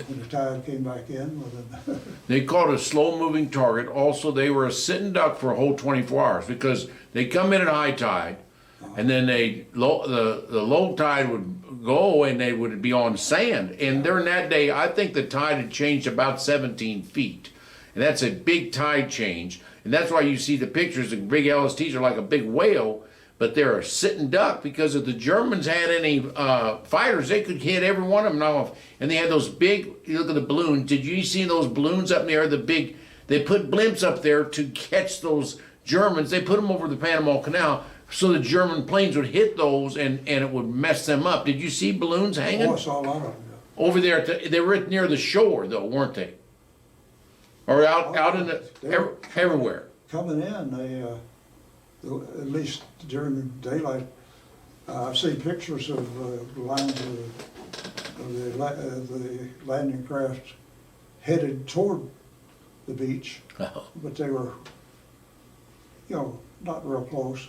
when the tide came back in, well then They called it a slow-moving target. Also, they were a sitting duck for a whole 24 hours, because they come in at high tide, and then the low tide would go, and they would be on sand. And during that day, I think the tide had changed about 17 feet. And that's a big tide change. And that's why you see the pictures, the big LSTs are like a big whale, but they're a sitting duck, because if the Germans had any fighters, they could hit every one of them off. And they had those big, you look at the balloons, did you see those balloons up there, they put blimps up there to catch those Germans. They put them over the Panama Canal, so the German planes would hit those and it would mess them up. Did you see balloons hanging? I saw a lot of them. Over there, they were near the shore though, weren't they? Or out in everywhere? Coming in, they, at least during the daylight, I've seen pictures of the lines of the landing craft headed toward the beach, but they were, not real close.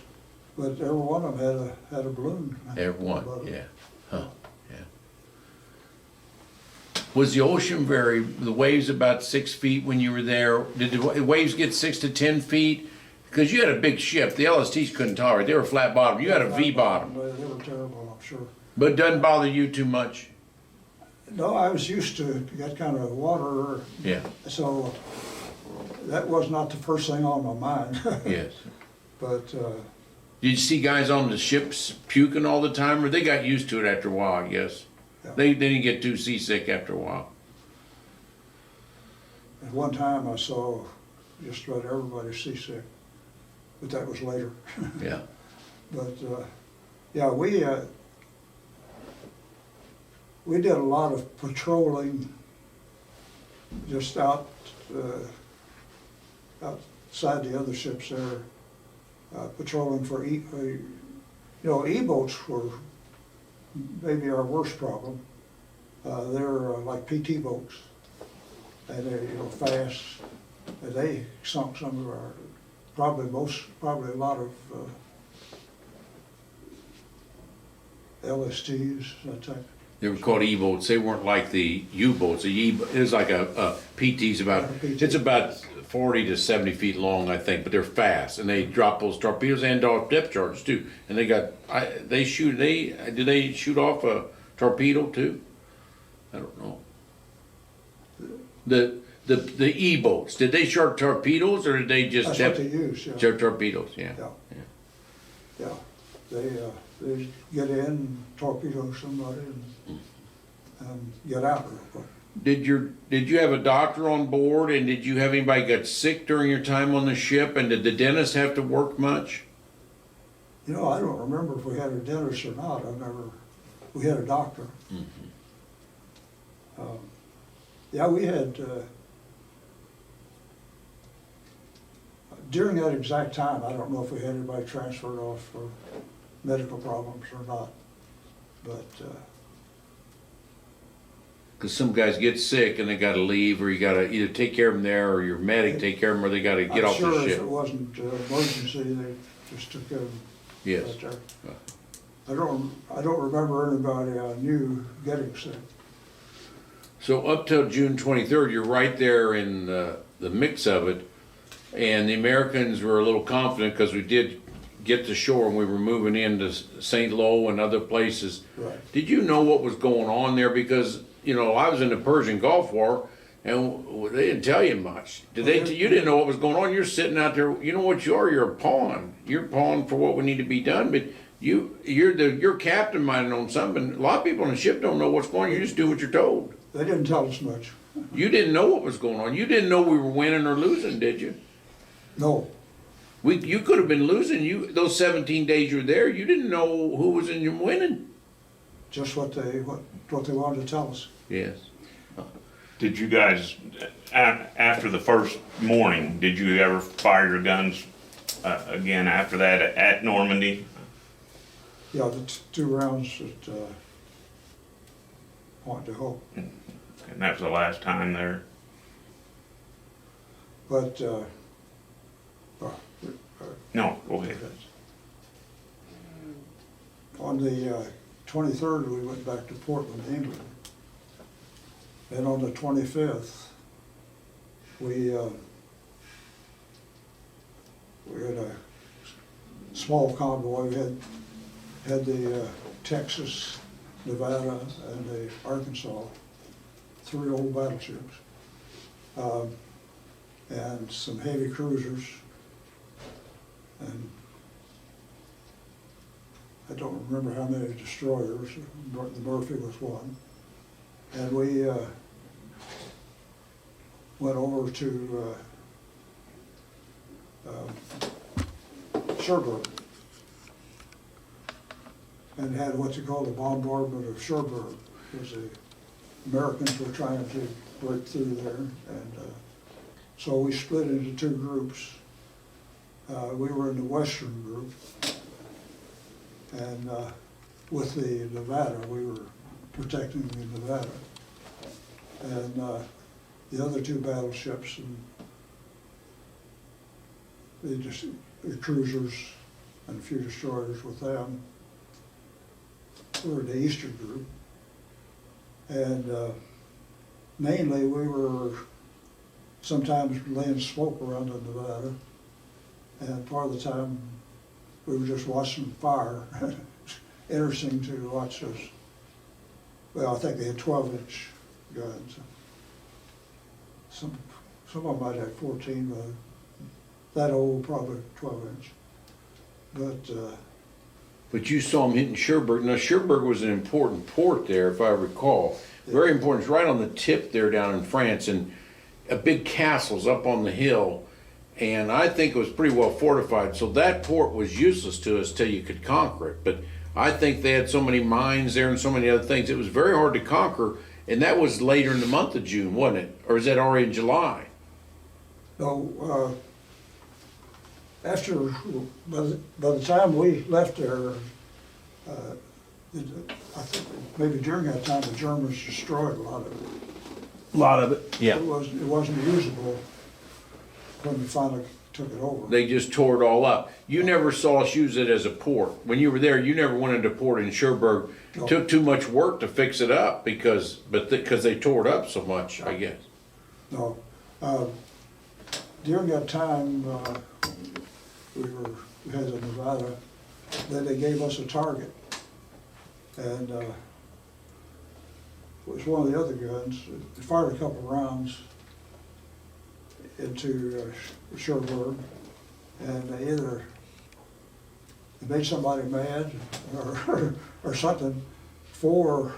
But every one of them had a balloon. Every one, above it. yeah. Huh, yeah. Was the ocean the waves about 6 feet when you were there? Did the waves get 6 to 10 feet? Because you had a big ship. The LSTs couldn't tolerate. They were flat bottom. You had a V bottom. They were terrible, I'm sure. But it doesn't bother you too much? No, I was used to that kind of water. Yeah. So that was not the first thing on my mind. Yes. But Did you see guys on the ships puking all the time, or they got used to it after a while, I guess? Yeah. They didn't get too seasick after a while. at one time I saw just about everybody seasick, but that was later. Yeah. But yeah, we did a lot of patrolling just outside the other ships there, patrolling for E-boats were maybe our worst problem. They're like PT boats, and they're fast, and they sunk some of our, probably a lot of LSTs, that type. They were called E-boats. They weren't like the U-boats. It was like a PT's it's about 40 to 70 feet long, I think, but they're fast, and they drop those torpedoes and depth charges too. And they shoot off a torpedo too? I don't know. The E-boats, did they shoot torpedoes or did they just That's have? what they use, yeah. Shoot torpedoes, yeah. Yeah. They get in, torpedo somebody and get out real quick. Did you have a doctor on board, and did you have anybody get sick during your time on the ship, and did the dentist have to work much? You know, I don't remember if we had a dentist or not. We had a doctor. Yeah, we had, during that exact time, I don't know if we had anybody transferred off for medical problems or not, but, Because some guys get sick and they gotta leave, or you gotta either take care of them there, or your medic take care of them, or they gotta get off I'm the sure if ship. it wasn't emergency, they just took care of them Yes. right there. I don't remember anybody I knew getting sick. So up till June 23rd, you're right there in the mix of it, and the Americans were a little confident because we did get to shore and we were moving into St. Lo and other places. Right. Did you know what was going on there? Because, you know, I was in the Persian Gulf War and they didn't tell you much. You didn't know what was going on. You're sitting out there, you know what you are? You're a pawn. You're a pawn for what would need to be done, but your captain might have known something. A lot of people on the ship don't know what's going on. You just do what you're told. They didn't tell us much. You didn't know what was going on. You didn't know we were winning or losing, did you? No, You could have been losing. Those 17 days you were there, you didn't know who was in your winning. just what they wanted to tell us. Yes. Did you guys, after the first morning, did you ever fire your guns again after that at Normandy? Yeah, the two rounds at Point de Hope. And that was the last time there? But, No, go ahead. on the 23rd, we went back to Portland, England. And on the 25th, we had a small convoy. We had the Texas, Nevada, and the Arkansas, 3 old battleships, and some heavy cruisers, and I don't remember how many destroyers. The Murphy was one, and we went over to Cherbourg and had what they call the bombardment of Cherbourg, because the Americans were trying to break through there, and so we split into 2 groups. We were in the western group, and with the Nevada, we were protecting the Nevada. And the other 2 battleships and the cruisers and a few destroyers with them were in the eastern group. And mainly we were sometimes laying smoke around the Nevada, and part of the time we were just watching fire. Interesting to watch those. Well, I think they had 12-inch guns. Some of them might have 14, but that old, probably 12-inch. But you saw them hitting Cherbourg. Now, Cherbourg was an important port there, if I recall. Very important. It's right on the tip there down in France, and a big castle's up on the hill. And I think it was pretty well fortified. So that port was useless to us till you could conquer it. But I think they had so many mines there and so many other things. It was very hard to conquer. And that was later in the month of June, wasn't it? Or is that already in July? No, by the time we left there, I think maybe during that time the Germans destroyed a lot of it. A lot of it, yeah. It wasn't usable when we finally took it over. They just tore it all up. You never saw us use it as a port. When you were there, you never went into port in Cherbourg. No. Took too much work to fix it up because they tore it up so much, I guess. No. During that time, we had the Nevada, then they gave us a target. And was one of the other guns. It fired a couple rounds into Sherburne, and they either it made somebody mad or something. 4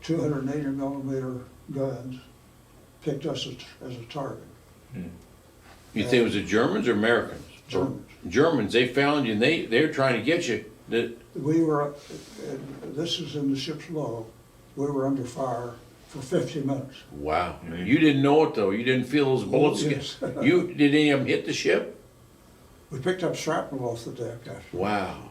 280 millimeter guns picked us as a target. You think it was the Germans or Americans? Germans. Germans, they found you and they were trying to get you. We were, this is in the ship's log, we were under fire for 50 minutes. Wow. You didn't know it though. You didn't feel those bullets. Oh, yes. Did any of them hit the ship? We picked up shrapnel off the deck after, Wow.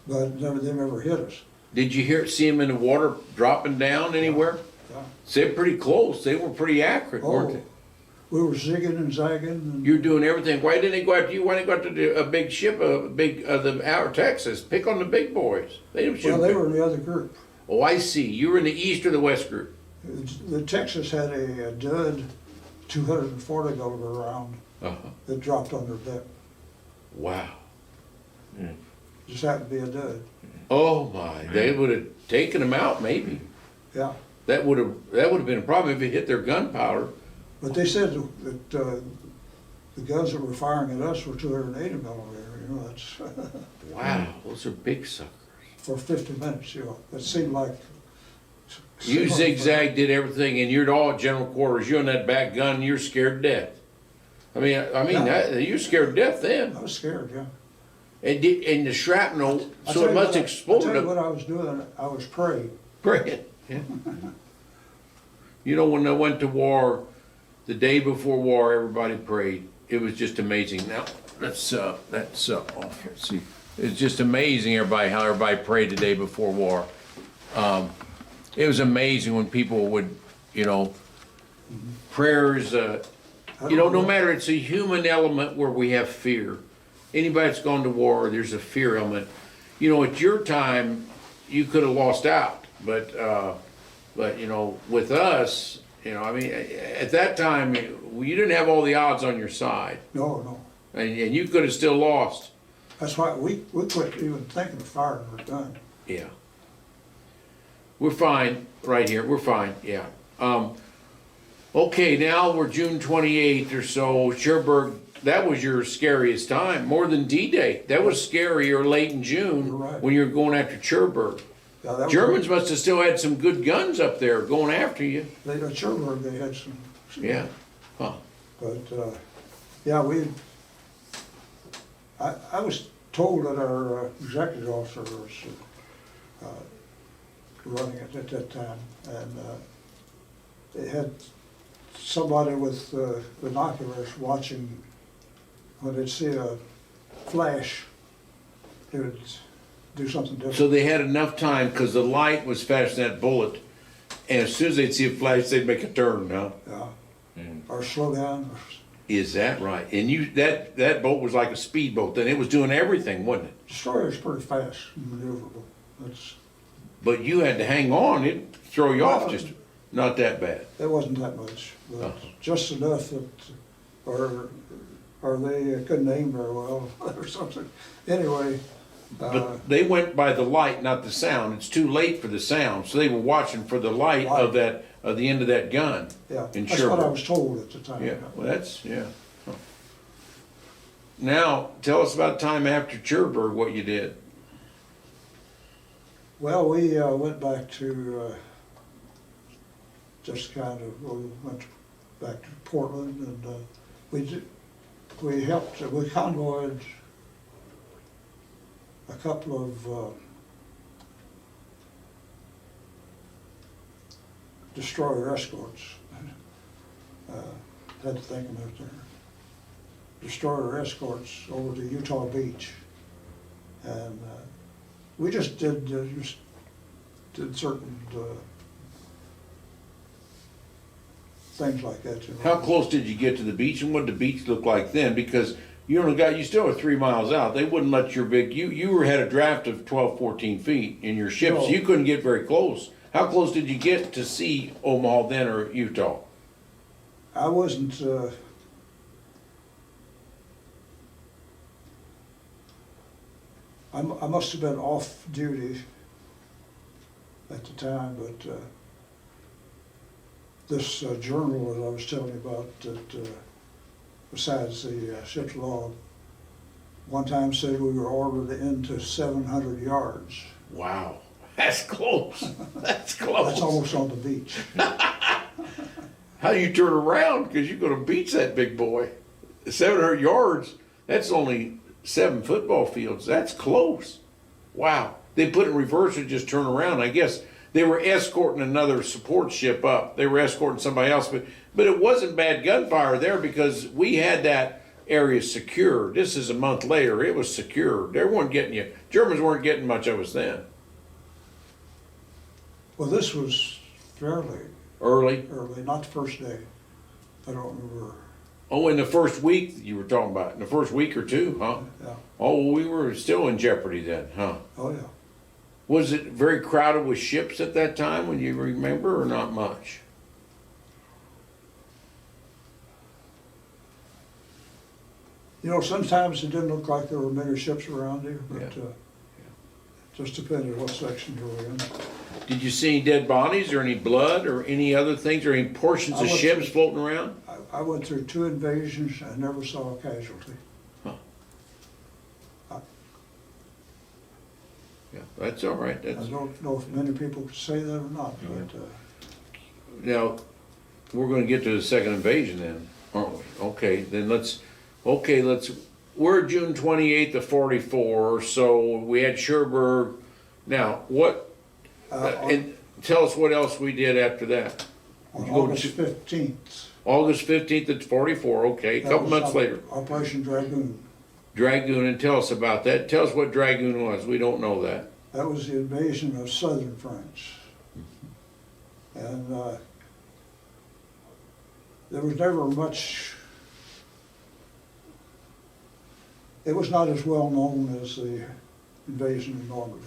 but they never hit us. Did you see them in the water dropping down anywhere? Yeah. So they're pretty close. They were pretty accurate, weren't they? We were zigging and zagging. And You're doing everything. Why didn't they go after you? Why didn't they go after a big ship, the outer Texas? Pick on the big boys. They didn't shoot. well, they were in the other group. Oh, I see. You were in the east or the west group. The Texas had a dud 240 caliber round that dropped on their deck. Wow. Just happened to be a dud. Oh my! They would have taken them out, maybe. Yeah, That would have been a problem if it hit their gunpowder. but they said that the guns that were firing at us were 280 millimeter. You know, that's Wow, those are big suckers. for 50 minutes. You know, it seemed like You zigzag did everything, and you're all at general quarters. You're on that back gun. And you're scared to death. Yeah. You're scared to death then. I was scared. Yeah. And the shrapnel, I'll so tell it you must what I- explode. I'll tell you what I was doing. I was praying. Praying. Yeah. You know, when I went to war, the day before war, everybody prayed. It was just amazing. Now, that's off here. See, it's just amazing how everybody prayed the day before war. It was amazing when people would, prayers, no matter, it's a human element where we have fear. Anybody that's gone to war, there's a fear element. At your time, you could have lost out, but with us, at that time, you didn't have all the odds on your side, No. and you could have still lost. That's why we quit even thinking of firing our gun. Yeah. We're fine right here. We're fine. Yeah. Okay, now we're June 28th or so. Cherbourg, that was your scariest time, more than D-Day. That was scarier late in June You're right. when you were going after Cherbourg. Yeah, that was- Germans must have still had some good guns up there going after you. They at Sherburne they had some. Yeah. Huh. But yeah, I was told that our executive officer was running it at that time, and they had somebody with binoculars watching. When they'd see a flash, they would do something different. So they had enough time because the light was faster than that bullet, and as soon as they'd see a flash, they'd make a turn. Huh? Yeah. Or slow down. Is that right? And that boat was like a speedboat. Then it was doing everything, wasn't it? Destroyer's pretty fast and maneuverable. That's, But you had to hang on. It'd throw you off. Well, Just not that bad. it wasn't that much, but Uh-huh. just enough that, or they couldn't aim very well or something. Anyway, But they went by the light, not the sound. It's too late for the sound, so they were watching for the light of the end of that gun. yeah, in that's what I Sherburne. was told at the time. Yeah. Well, that's yeah. Huh. Now tell us about time after Cherbourg. What you did. Well, we went back to just kind of went back to Portland, and we convoyed a couple of destroyer escorts. Had to think about their destroyer escorts over to Utah Beach, and we just did certain things like that. You know. How close did you get to the beach, and what did the beach look like then? Because you still were 3 miles out. They wouldn't let your you had a draft of 12, 14 feet in your ship, so No. you couldn't get very close. How close did you get to see Omaha then or Utah? I wasn't. I must have been off duty at the time, but this journal that I was telling you about, that besides the ship's log, one time said we were ordered into 700 yards. Wow, that's close. That's close. That's almost on the beach. How do you turn around? Because you're going to beach that big boy. 700 yards, that's only 7 football fields. That's close. Wow. They put it in reverse and just turn around. I guess they were escorting another support ship up. They were escorting somebody else. But it wasn't bad gunfire there because we had that area secured. This is a month later. It was secured. They weren't getting you. Germans weren't getting much of us then. Well, this was fairly Early. early, not the first day. I don't remember. Oh, in the first week you were talking about. In the first week or two, huh? Yeah. Oh, we were still in jeopardy then, huh? Oh, yeah. Was it very crowded with ships at that time when you remember, or not much? You know, sometimes it didn't look like there were many ships around here, but Yeah. just depended what section you were in. Did you see any dead bodies or any blood or any other things or any portions I of went ships through- floating around? I went through 2 invasions. I never saw a casualty. Yeah, that's all right. I That's don't know if many people could say that or not, but now we're going to get to the second invasion then, aren't we? Okay, then let's. We're June 28th of 44, so we had Cherbourg. Now what? And tell us what else we did after that. on you go August to- 15th. August 15th of 44. Okay, a that couple was months later. Operation Dragoon. Dragoon, and tell us about that. Tell us what Dragoon was. We don't know that. That was the invasion of southern France. And there was never much, it was not as well known as the invasion of Normandy.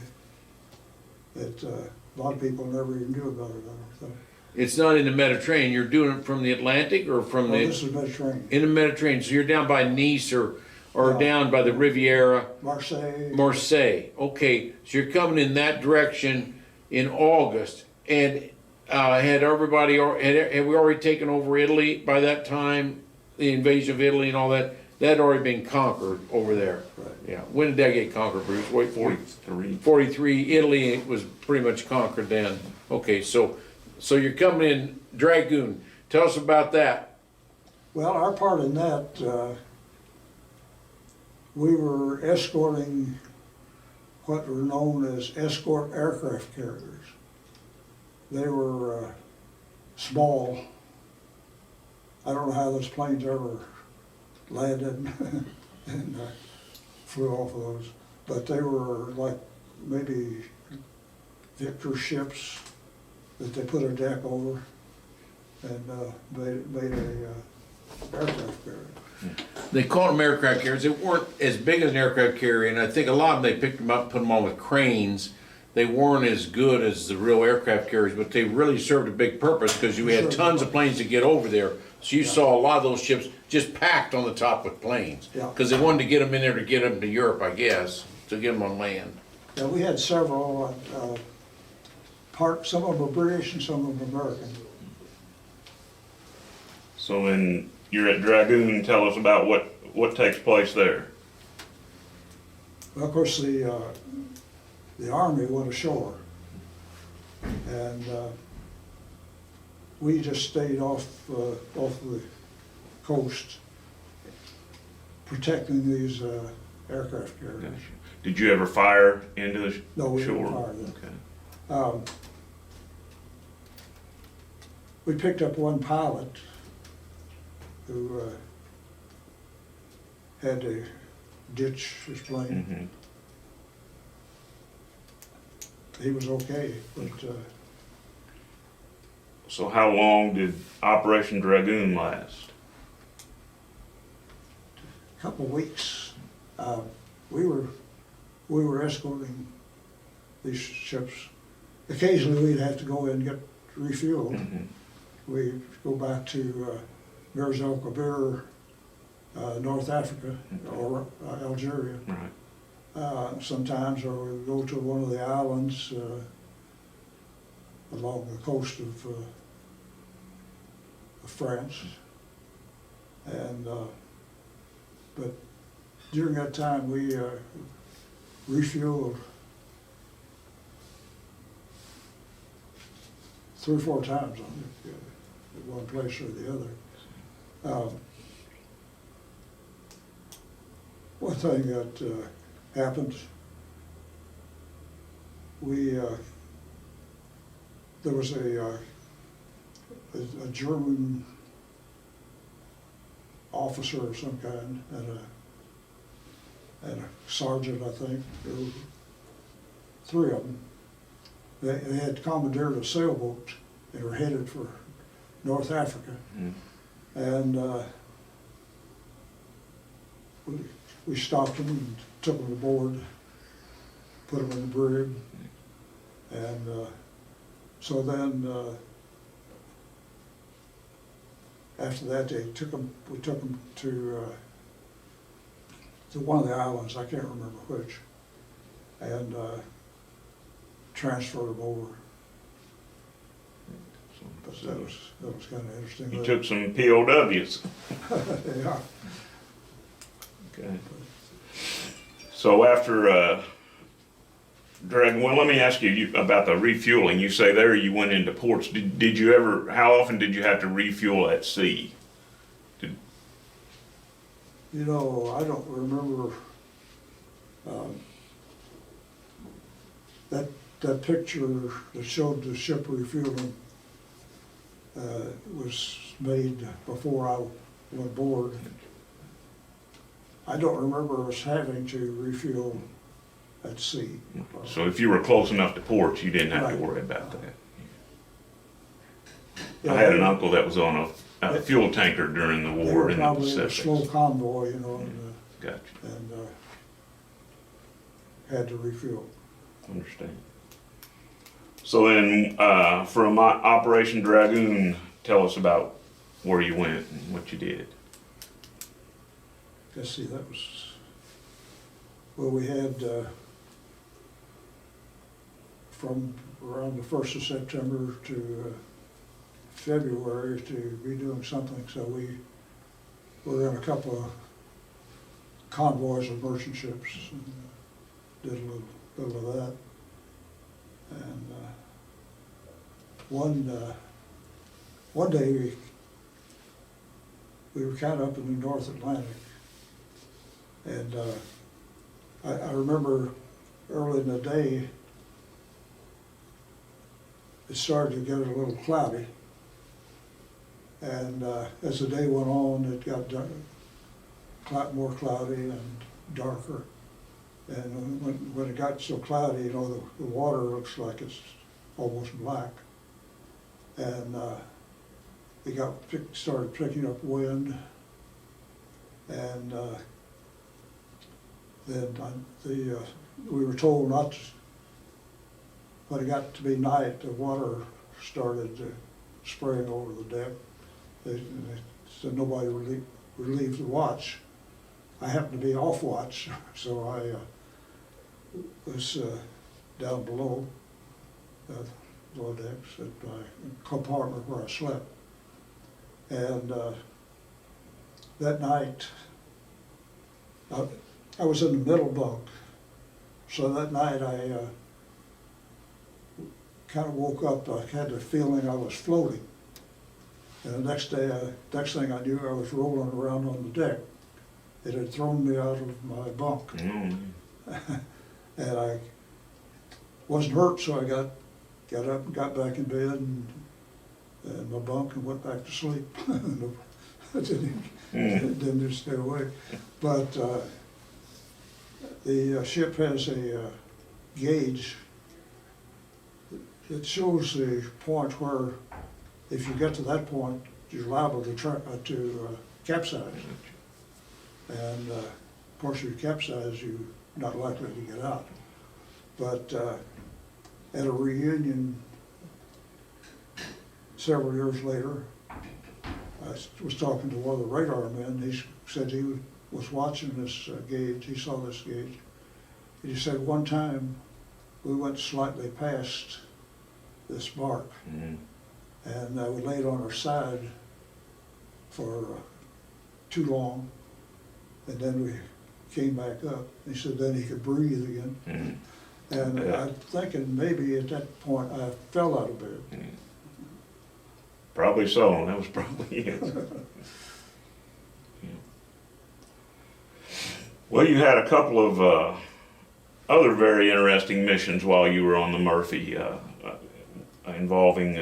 A lot of people never even knew about it, I don't think. It's not in the Mediterranean. You're doing it from the Atlantic or from Well, the this is Mediterranean. in the Mediterranean. So you're down by Nice or Yeah. down by the Riviera, Marseille. Marseille. Okay, so you're coming in that direction in August, and had everybody had we already taken over Italy by that time? The invasion of Italy and all that had already been conquered over there. Right. Yeah. When did that get conquered, Bruce? Wait, 43. 43. Italy was pretty much conquered then. Okay, so you're coming in Dragoon. Tell us about that. Well, our part in that, we were escorting what were known as escort aircraft carriers. They were small. I don't know how those planes ever landed and flew off of those, but they were like maybe Victor ships that they put a deck over and made a aircraft carrier. They called them aircraft carriers. They weren't as big as an aircraft carrier, and I think a lot of them, they picked them up, put them on with cranes. They weren't as good as the real aircraft carriers, but they really served a big purpose because you had tons of planes to get over there. So you saw a lot of those ships just packed on the top with planes. Yeah. Because they wanted to get them in there to get them to Europe, I guess, to get them on land. Yeah, we had several, some of them were British and some of them American. So when you're at Dragoon, tell us about what takes place there. Well, of course, the Army went ashore, and we just stayed off the coast, protecting these aircraft carriers. Did you ever fire into the shore? No, we didn't fire them. Okay. We picked up one pilot who had to ditch his plane. Mhm. He was okay, but So how long did Operation Dragoon last? a couple of weeks. We were escorting these ships. Occasionally, we'd have to go in and get refueled. Mhm. We'd go back to Mirs El Kabir, North Africa, or Algeria. Right. Sometimes, or we'd go to one of the islands along the coast of of France. And, but during that time, we refueled 3 or 4 times on it, at one place or the other. One thing that happened, there was a German officer of some kind and a sergeant, I think, there were 3 of them. They had commandeered a sailboat and were headed for North Africa. And we stopped them and took them aboard, put them in the brig. And so then, after that, we took them to one of the islands, I can't remember which, and transferred them over. But that was kind of interesting. You took some POWs. Yeah. Okay. So after Dragoon, well, let me ask you about the refueling. You say there you went into ports. Did you ever? How often did you have to refuel at sea? You know, I don't remember that picture that showed the ship refueling was made before I went aboard. I don't remember us having to refuel at sea. So if you were close enough to ports, you didn't have Right. to worry about that. Yeah, I had an uncle that was on a fuel tanker during the They war were in the probably a Pacific. slow convoy, you know, Gotcha. and had to refuel. Understand. So then, from Operation Dragoon, tell us about where you went and what you did. Let's see, that was, well, we had, from around the 1st of September to February to be doing something, so we were in a couple of convoys of merchant ships and did a little of that. And one day we were kind of up in the North Atlantic, and I remember early in the day it started to get a little cloudy, and as the day went on, it got more cloudy and darker. And when it got so cloudy, you know, the water looks like it's almost black. And it started picking up wind, and then we were told not to. When it got to be night, the water started spraying over the deck. They said nobody relieved the watch. I happened to be off watch, so I was down below decks at my compartment where I slept. And that night, I was in the middle bunk. So that night I kind of woke up, I had the feeling I was floating. And the next thing I knew, I was rolling around on the deck. It had thrown me out of my bunk. And I wasn't hurt, so I got up and got back in bed and my bunk and went back to sleep. I didn't just stay awake. But the ship has a gauge that shows the point where if you get to that point, you're liable to capsize. And of course, if you capsize, you're not likely to get out. But at a reunion several years later, I was talking to one of the radar men. He said he was watching this gauge. He saw this gauge. He said one time we went slightly past this mark, and we laid on our side, for too long. And then we came back up. He said then he could breathe again. And Yeah. I'm thinking maybe at that point I fell out of bed. Probably so, that was probably it. Yeah. Well, you had a couple of other very interesting missions while you were on the Murphy, involving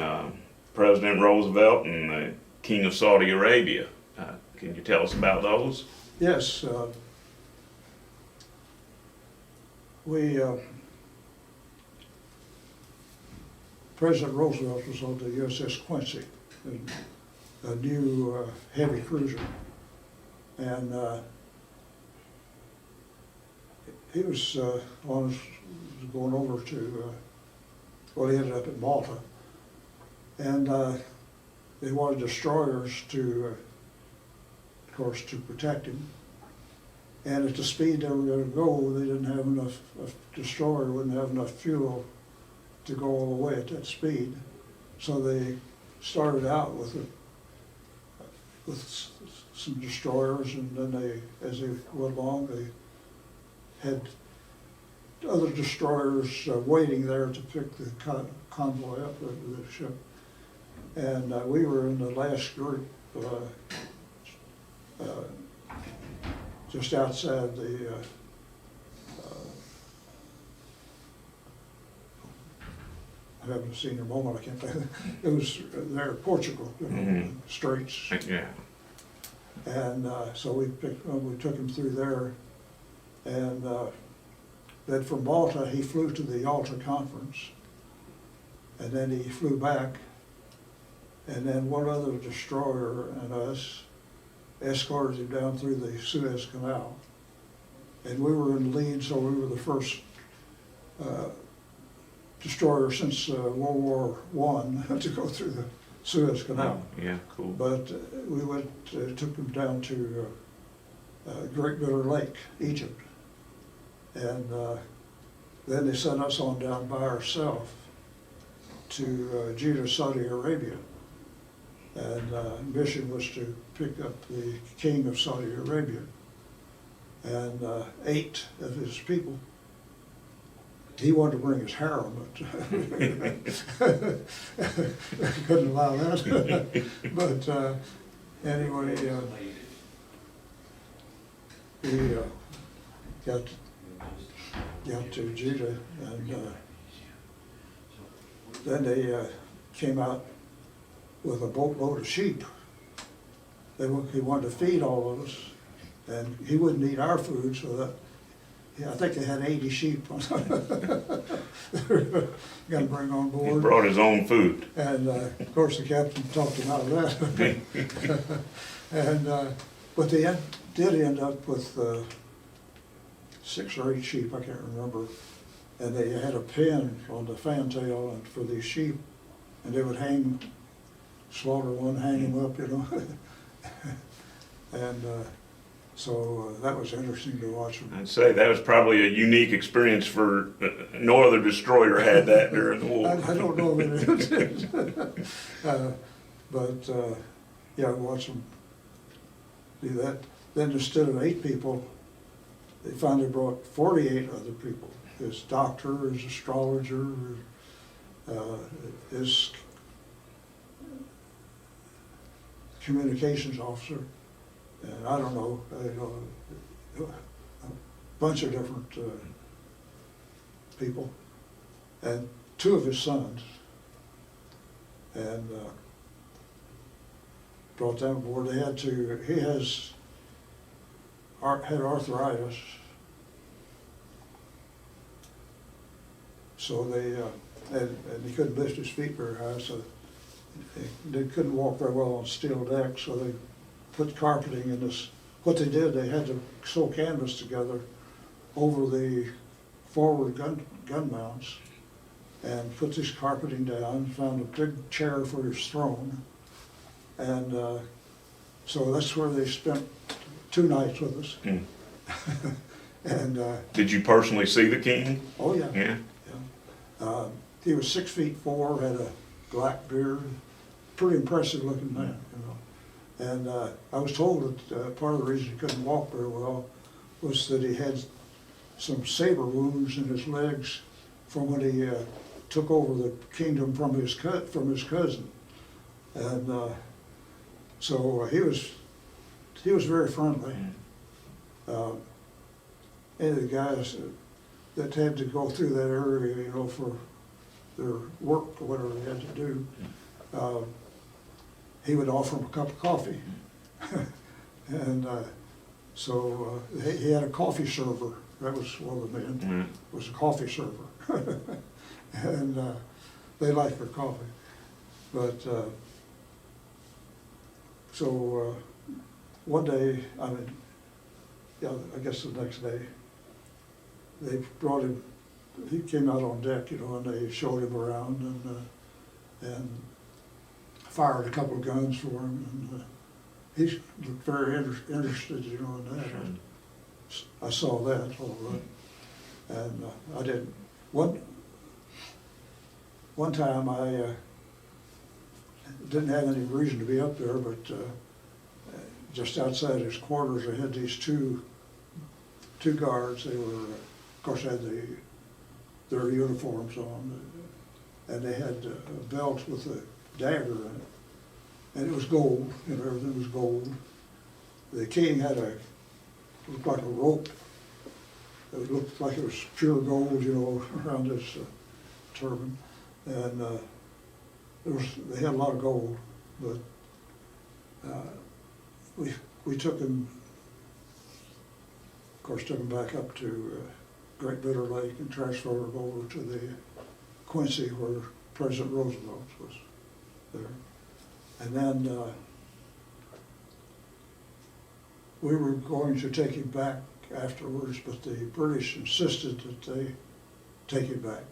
President Roosevelt and the King of Saudi Arabia. Can you tell us about those? Yes, President Roosevelt was on the USS Quincy, a new heavy cruiser, and he was going over to, well, he ended up at Malta, and they wanted destroyers to, of course, to protect him. And at the speed they were going to go, they didn't have enough, a destroyer wouldn't have enough fuel to go all the way at that speed. So they started out with some destroyers, and then they, as they went along, they had other destroyers waiting there to pick the convoy up of the ship. And we were in the last group, just outside the I haven't seen her moment, I can't think. It was there, Portugal, Straits. Yeah. And so we took him through there, and then from Malta he flew to the Yalta Conference, and then he flew back, and then one other destroyer and us escorted him down through the Suez Canal, and we were in the lead, so we were the first destroyer since World War I to go through the Suez Canal. Oh, yeah, cool. But we took them down to Great Bitter Lake, Egypt, and then they sent us on down by ourselves to Jeddah, Saudi Arabia, and mission was to pick up the King of Saudi Arabia and 8 of his people. He wanted to bring his harem, but couldn't allow that. But anyway, we got to Jeddah, and then they came out with a boatload of sheep. He wanted to feed all of us, and he wouldn't eat our food, so that. Yeah, I think they had 80 sheep got to bring on He board. brought his own food. And of course the captain talked him out of that. And but they did end up with 6 or 8 sheep, I can't remember. And they had a pin on the fantail and for these sheep, and they would slaughter one, hang him up, you know. And so that was interesting to watch them. I'd say that was probably a unique experience for no other destroyer had that during the war. I don't know if it is. But yeah, watch them do that. Then instead of 8 people, they finally brought 48 other people. His doctor, his astrologer, his communications officer, and I don't know, a bunch of different people, and 2 of his sons, and brought them aboard. He had arthritis, so and he couldn't lift his feet very high, so they couldn't walk very well on steel deck, so they put carpeting in this. What they did, they had to sew canvas together over the forward gun mounts and put this carpeting down, found a big chair for his throne, and so that's where they spent 2 nights with us. And Did you personally see the king? oh yeah, Yeah. he was 6'4", had a black beard, pretty impressive looking man, you know. And I was told that part of the reason he couldn't walk very well was that he had some saber wounds in his legs from when he took over the kingdom from his cousin. And so he was very friendly. Any of the guys that had to go through that area, you know, for their work or whatever they had to do, he would offer them a cup of coffee. And so he had a coffee server. That was one of the men, was a coffee server. And they liked their coffee. But so one day, I guess the next day, they brought him, he came out on deck, you know, and they showed him around and fired a couple of guns for him, and he looked very interested, you know, in that. I saw that all right, and I didn't. One time I didn't have any reason to be up there, but just outside his quarters, I had these two guards. They were, of course, had their uniforms on, and they had belts with a dagger in it, and it was gold, you know, everything was gold. The king had looked like a rope. It looked like it was pure gold, you know, around his turban, and they had a lot of gold, but we took him, of course, took him back up to Great Bitter Lake and transferred him over to the Quincy where President Roosevelt was there. And then we were going to take him back afterwards, but the British insisted that they take him back.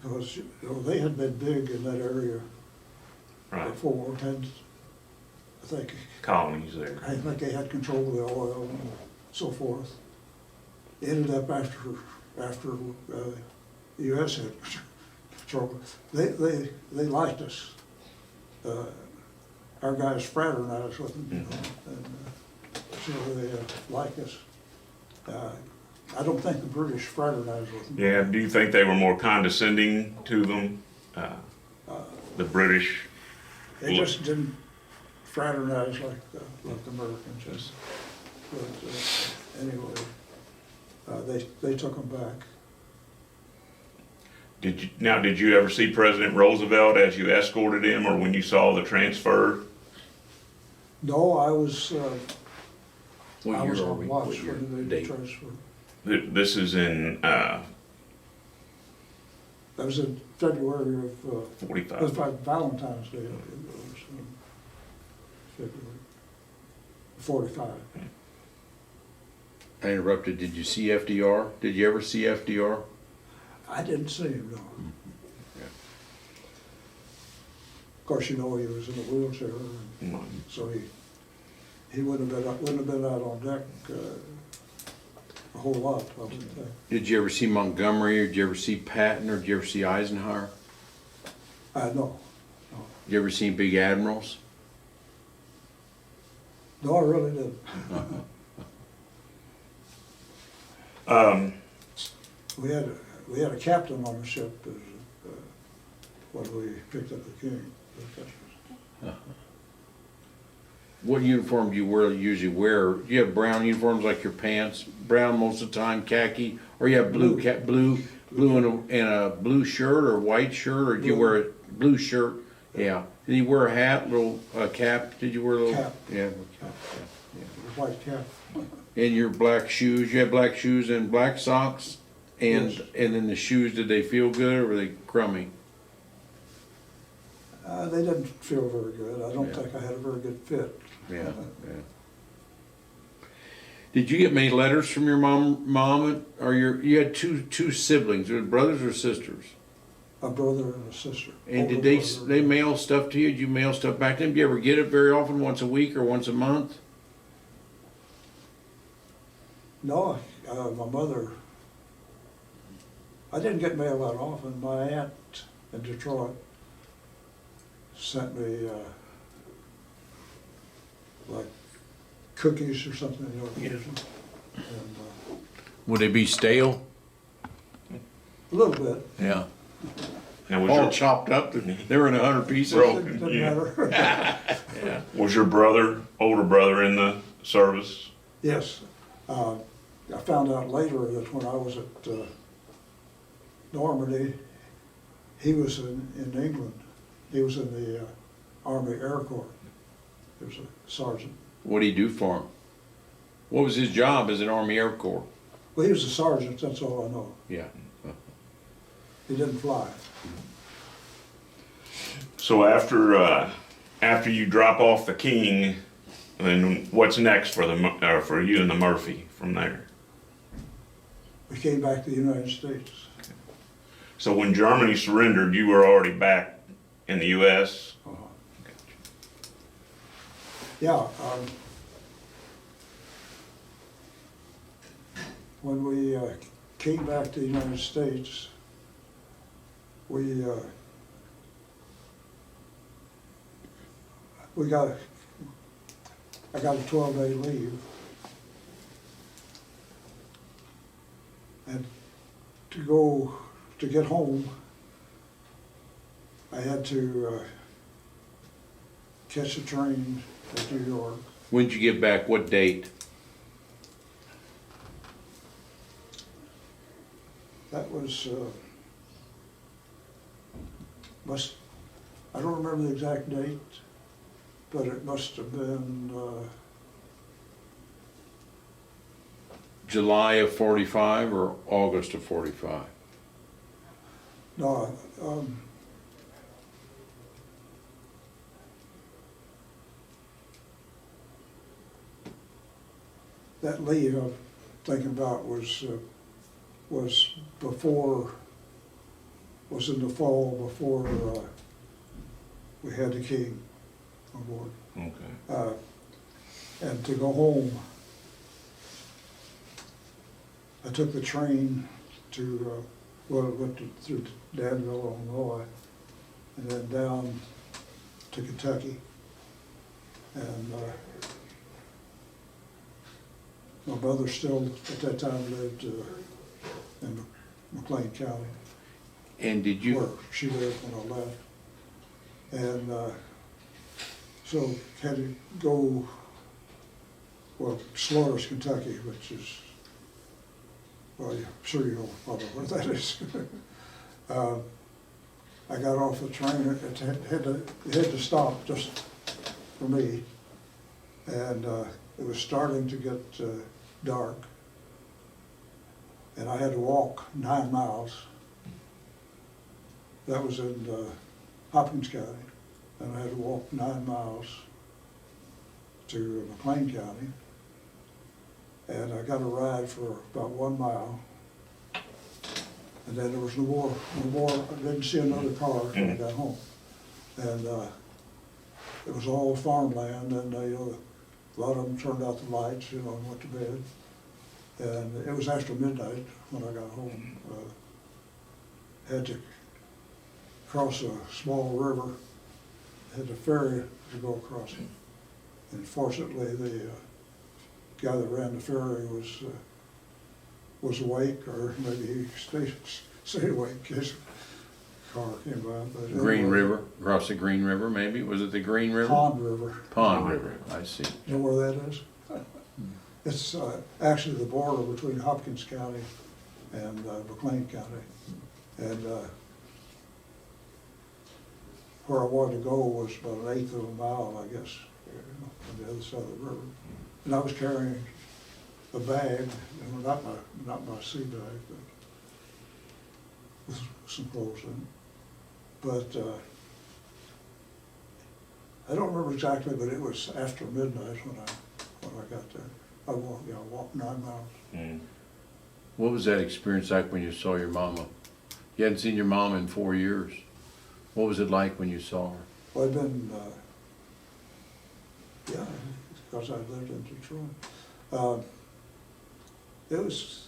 Because, you know, they had been big in that area before, and I think Colonies there. I think they had control of the oil and so forth. Ended up after the U.S. had control. They liked us. Our guys fraternized with them, you know, and so they liked us. I don't think the British fraternized with them. Yeah, do you think they were more condescending to them? The British? They just didn't fraternize like the Americans. But anyway, they took them back. Did you ever see President Roosevelt as you escorted him, or when you saw the transfer? No, I was What year are on we? watch What year? when they Date? transferred. This is in That was in February of, 45. it was like Valentine's Day, I think it was, February 45. I interrupted. Did you see FDR? Did you ever see FDR? I didn't see him, no. Yeah. Of course, you know, he was in a wheelchair, and so he wouldn't have been out on deck a whole lot, I would think. Did you ever see Montgomery, or did you ever see Patton, or did you ever see Eisenhower? No. Did you ever see big admirals? No, I really didn't. We had a captain on the ship when we picked up the King. What uniform do you usually wear? Do you have brown uniforms like your pants? Brown most of the time, khaki, or you have blue in a blue shirt or white shirt, or do you wear a blue shirt? Yeah. Did you wear a hat, little cap? Did you wear a little Cap. Yeah. Cap. White cap. And your black shoes. You had black shoes and black socks, and Yes. and then the shoes. Did they feel good or were they crummy? They didn't feel very good. I don't Yeah. think I had a very good fit. Yeah. Did you get many letters from your mom, or you had two siblings, or brothers or sisters? A brother and a sister. And Older did brother. they mail stuff to you? Did you mail stuff back to them? Did you ever get it very often, once a week or once a month? No, my mother, I didn't get mail that often. My aunt in Detroit sent me like cookies or something, you know. Yeah. And, Would they be stale? a little bit. Yeah. Now, was All your, chopped up, they were in 100 pieces? Broken, Doesn't yeah. matter. Yeah. was your older brother in the service? Yes. I found out later that when I was at Normandy, he was in England. He was in the Army Air Corps. He was a sergeant. What did he do for him? What was his job as an Army Air Corps? Well, he was a sergeant, that's all I know. Yeah. He didn't fly. So after you drop off the King, then what's next for you and the Murphy from there? We came back to the United States. So when Germany surrendered, you were already back in the U.S.? Yeah. When we came back to the United States, I got a 12-day leave. And to get home, I had to catch a train to New York. When'd you get back? What date? That was, I don't remember the exact date, but it must have been, July of 45 or August of 45? no, that leave I'm thinking about was in the fall before we had the King on board. Okay. And to go home, I took the train to, went through Danville, Illinois, and then down to Kentucky. And my brother still, at that time, lived in McLean County, And did where you, she lived when I left. And so had to go, well, Slaughter's, Kentucky, which is, well, I'm sure you know probably where that is. I got off the train, it had to stop just for me. And it was starting to get dark. And I had to walk 9 miles. That was in Hopkins County. And I had to walk 9 miles to McLean County. And I got a ride for about 1 mile. And then there was no more, I didn't see another car when I got home. And it was all farmland, and you know, a lot of them turned out the lights, you know, and went to bed. And it was after midnight when I got home. Had to cross a small river, had a ferry to go across it. And fortunately, the guy that ran the ferry was awake, or maybe he stayed awake in case a car came by. But Green anyway, River, across the Green River maybe? Was it the Green River? Pond River. Pond River, I see. You know where that is? It's actually the border between Hopkins County and McLean County. And where I wanted to go was about 1/8 of a mile, I guess, you know, on the other side of the river. And I was carrying a bag, you know, not my sea bag, but with some clothes in it. But I don't remember exactly, but it was after midnight when I got there. I walked 9 miles. Mm. What was that experience like when you saw your mama? You hadn't seen your mom in 4 years. What was it like when you saw her? Well, I'd been, yeah, because I lived in Detroit. It was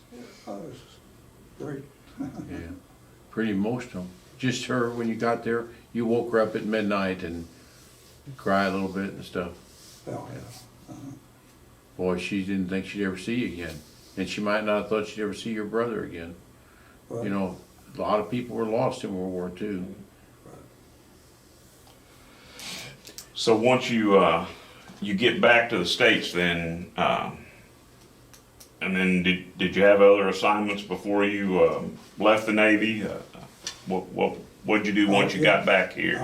great. Yeah, pretty emotional. Just her, when you got there, you woke her up at midnight and cried a little bit and stuff. Yeah, Boy, she didn't think she'd ever see you again. And she might not have thought she'd ever see your brother again. Right. You know, a lot of people were lost in World War II. So once you get back to the States then, and then did you have other assignments before you left the Navy? What'd you do once you got back here?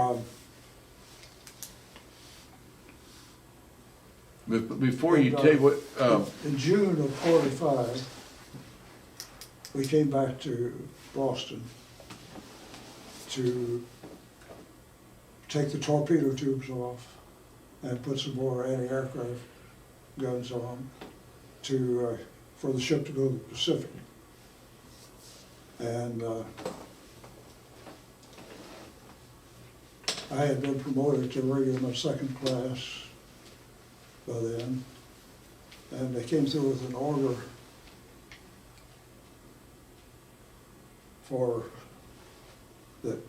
But before you tell you what, In June of '45, we came back to Boston to take the torpedo tubes off and put some more anti-aircraft guns on for the ship to go to the Pacific. And I had been promoted to regular second class by then, and they came through with an order for that,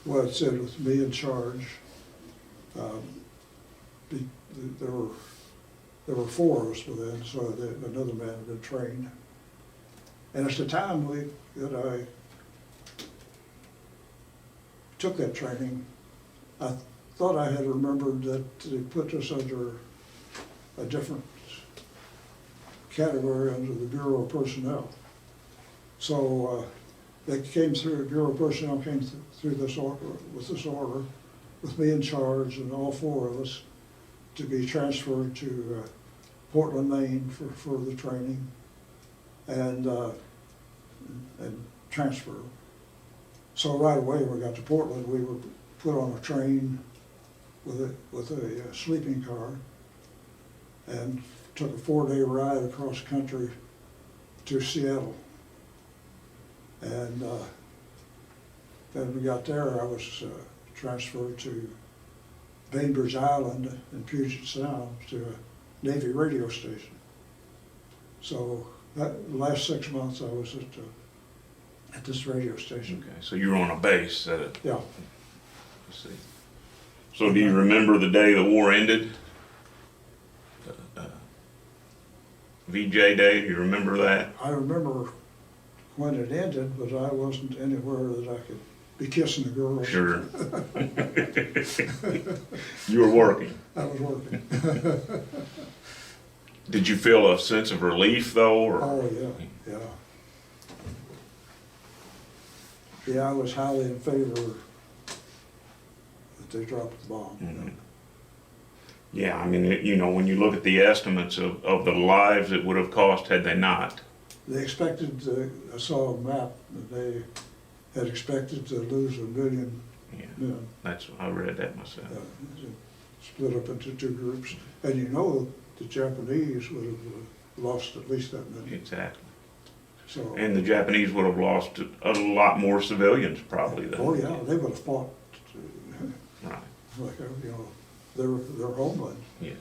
well, it said with me in charge. There were four of us by then, so another man had been trained. And it's the time that I took that training, I thought I had remembered that they put us under a different category under the Bureau of Personnel. So they came through, Bureau of Personnel came through this order, with me in charge and all four of us to be transferred to Portland, Maine for further training and transfer. So right away when we got to Portland, we were put on a train with a sleeping car and took a 4-day ride across the country to Seattle. And then we got there, I was transferred to Bainbridge Island in Puget Sound to a Navy radio station. So the last 6 months I was at this radio station. Okay, so you were on a base at it. Yeah. Let's see. So do you remember the day the war ended? VJ Day, do you remember that? I remember when it ended, but I wasn't anywhere that I could be kissing the girls. Sure. You were working. I was working. Did you feel a sense of relief though? Or? Oh, yeah, yeah. Yeah, I was highly in favor that they dropped the bomb. Mm-hmm. Yeah, I mean, you know, when you look at the estimates of the lives it would have cost had they not. They expected, I saw a map, that they had expected to lose 1 million Yeah, men. I read that myself. Split up into two groups. And you know the Japanese would have lost at least that many. Exactly. So, And the Japanese would have lost a lot more civilians probably than. oh yeah, they would have fought, Right, like, you know, their homeland. yes.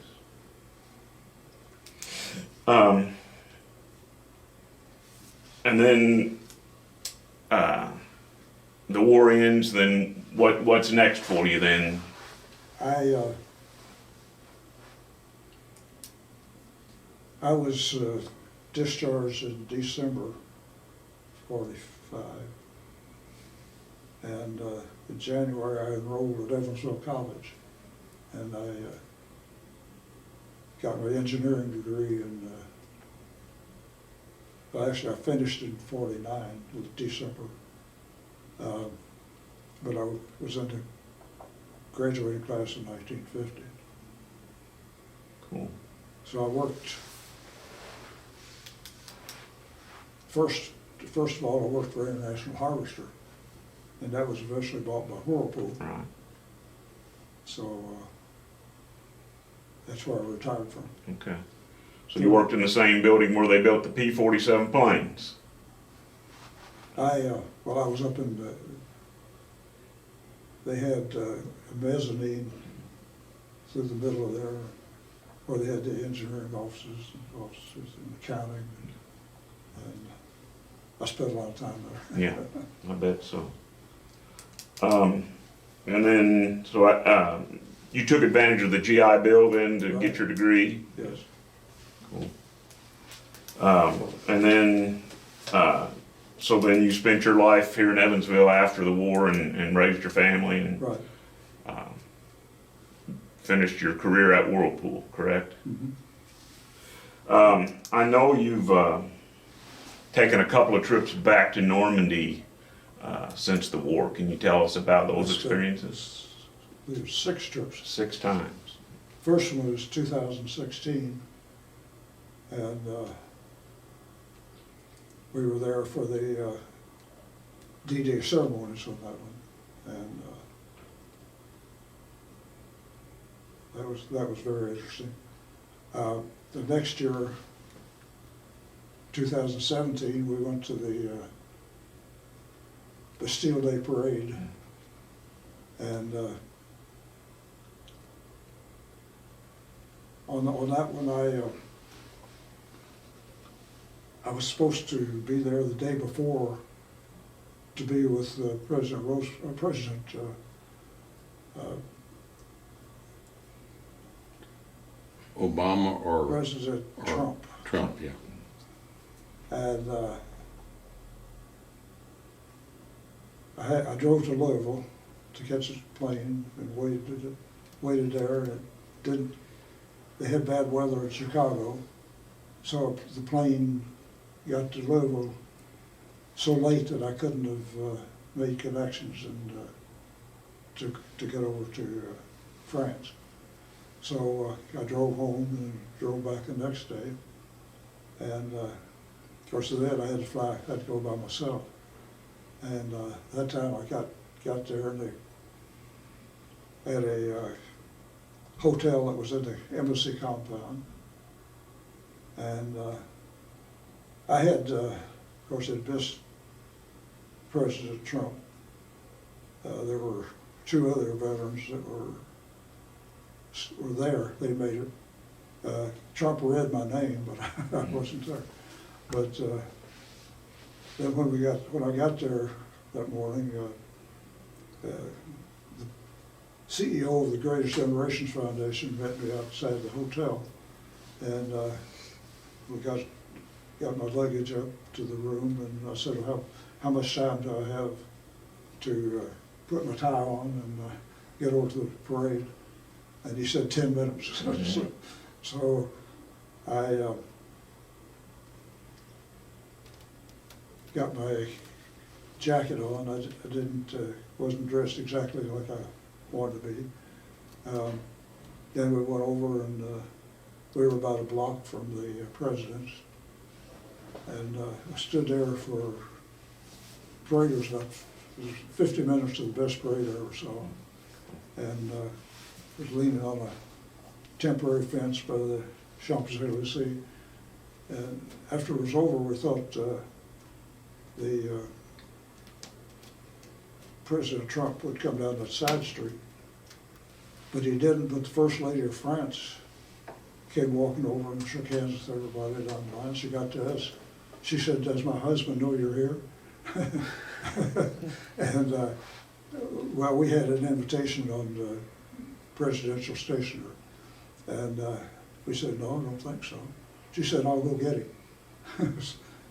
And then the war ends, then what's next for you then? I was discharged in December '45, and in January I enrolled at Evansville College, and I got my engineering degree in, well actually I finished in '49, December, but I was in the graduating class in 1950. Cool. So I worked, first of all, I worked for International Harvester, and that was eventually bought by Whirlpool. Right. So that's where I retired from. Okay. So you worked in the same building where they built the P-47 planes? Well, I was up in the, they had a mezzanine through the middle of there, where they had the engineering offices and accounting, and I spent a lot of time there. Yeah, I bet so. And then, so you took advantage of the GI Bill then to get your degree? Yes. And then, so then you spent your life here in Evansville after the war and raised your family and Right. finished your career at Whirlpool, correct? Mhm. I know you've taken a couple of trips back to Normandy since the war. Can you tell us about those experiences? There were 6 trips. 6 times. First one was 2016, and we were there for the D-Day ceremonies on that one, and that was very interesting. The next year, 2017, we went to the Bastille Day Parade, and on that one, I was supposed to be there the day before to be with President Obama or President Trump. Trump, yeah. And I drove to Louisville to catch a plane and waited there, and it didn't. They had bad weather in Chicago, so the plane got to Louisville so late that I couldn't have made connections and to get over to France. So I drove home and drove back the next day, and of course then I had to go by myself. And that time I got there, and they had a hotel that was in the embassy compound, and I had, of course, had missed President Trump. There were 2 other veterans that were there. They made it. Trump read my name, but I wasn't there. But then when I got there that morning, the CEO of the Greatest Generations Foundation met me outside the hotel, and we got my luggage up to the room, and I said, well, how much time do I have to put my tie on and get over to the parade? And he said 10 minutes. So I got my jacket on. I wasn't dressed exactly like I wanted to be. Then we went over, and we were about a block from the president's. And I stood there for, parade was about 50 minutes to the best parade I ever saw. And was leaning on a temporary fence by the Champs-Élysées. And after it was over, we thought the President Trump would come down that side street, but he didn't. But the First Lady of France came walking over and shook hands with everybody down the line. She got to us. She said, "Does my husband know you're here?" And well, we had an invitation on the presidential stationer, and we said, "No, I don't think so." She said, "I'll go get him."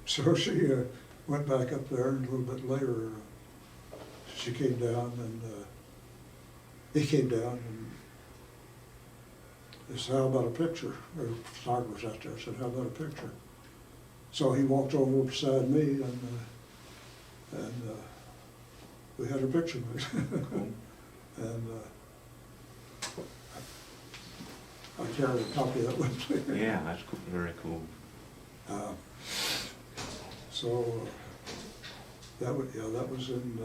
So she went back up there, and a little bit later, she came down, and he came down, and they said, "How about a picture?" There were photographers out there. I said, "How about a picture?" So he walked over beside me, and we had a picture made. Cool. And I carried a copy of that with me. Yeah, that's cool. Very cool. So that was in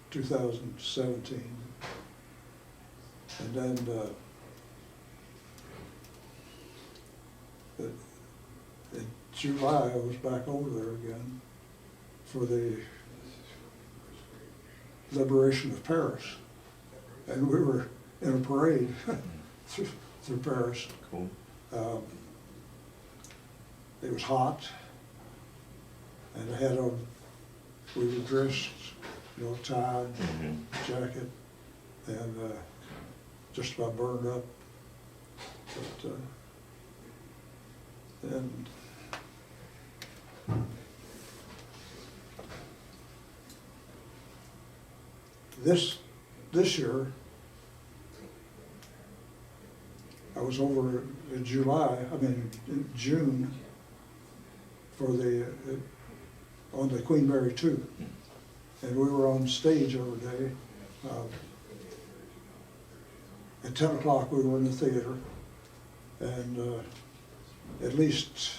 2017, and then in July I was back over there again for the liberation of Paris, and we were in a parade through Paris. Cool. It was hot, and I had on, we were dressed, tie, jacket, and just about burned up. But, and this year, I was over in in June, for on the Queen Mary 2. And we were on stage every day. At 10 o'clock, we were in the theater. And at least,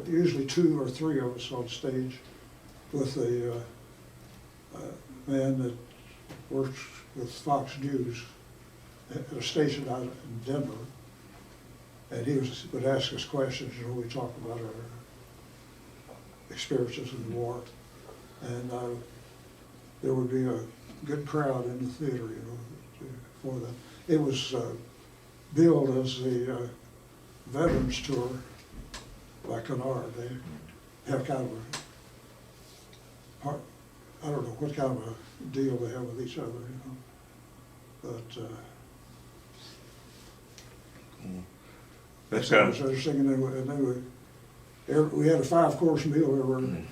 usually 2 or 3 of us on stage with a man that works with Fox News at a station out in Denver. And he would ask us questions, we talk about our experiences in the war. And there would be a good crowd in the theater, for that. It was billed as the Veterans Tour by Kennard. They have kind of I don't know what kind of a deal they have with each other, But That's I kind was of, interesting, and we had a 5-course meal every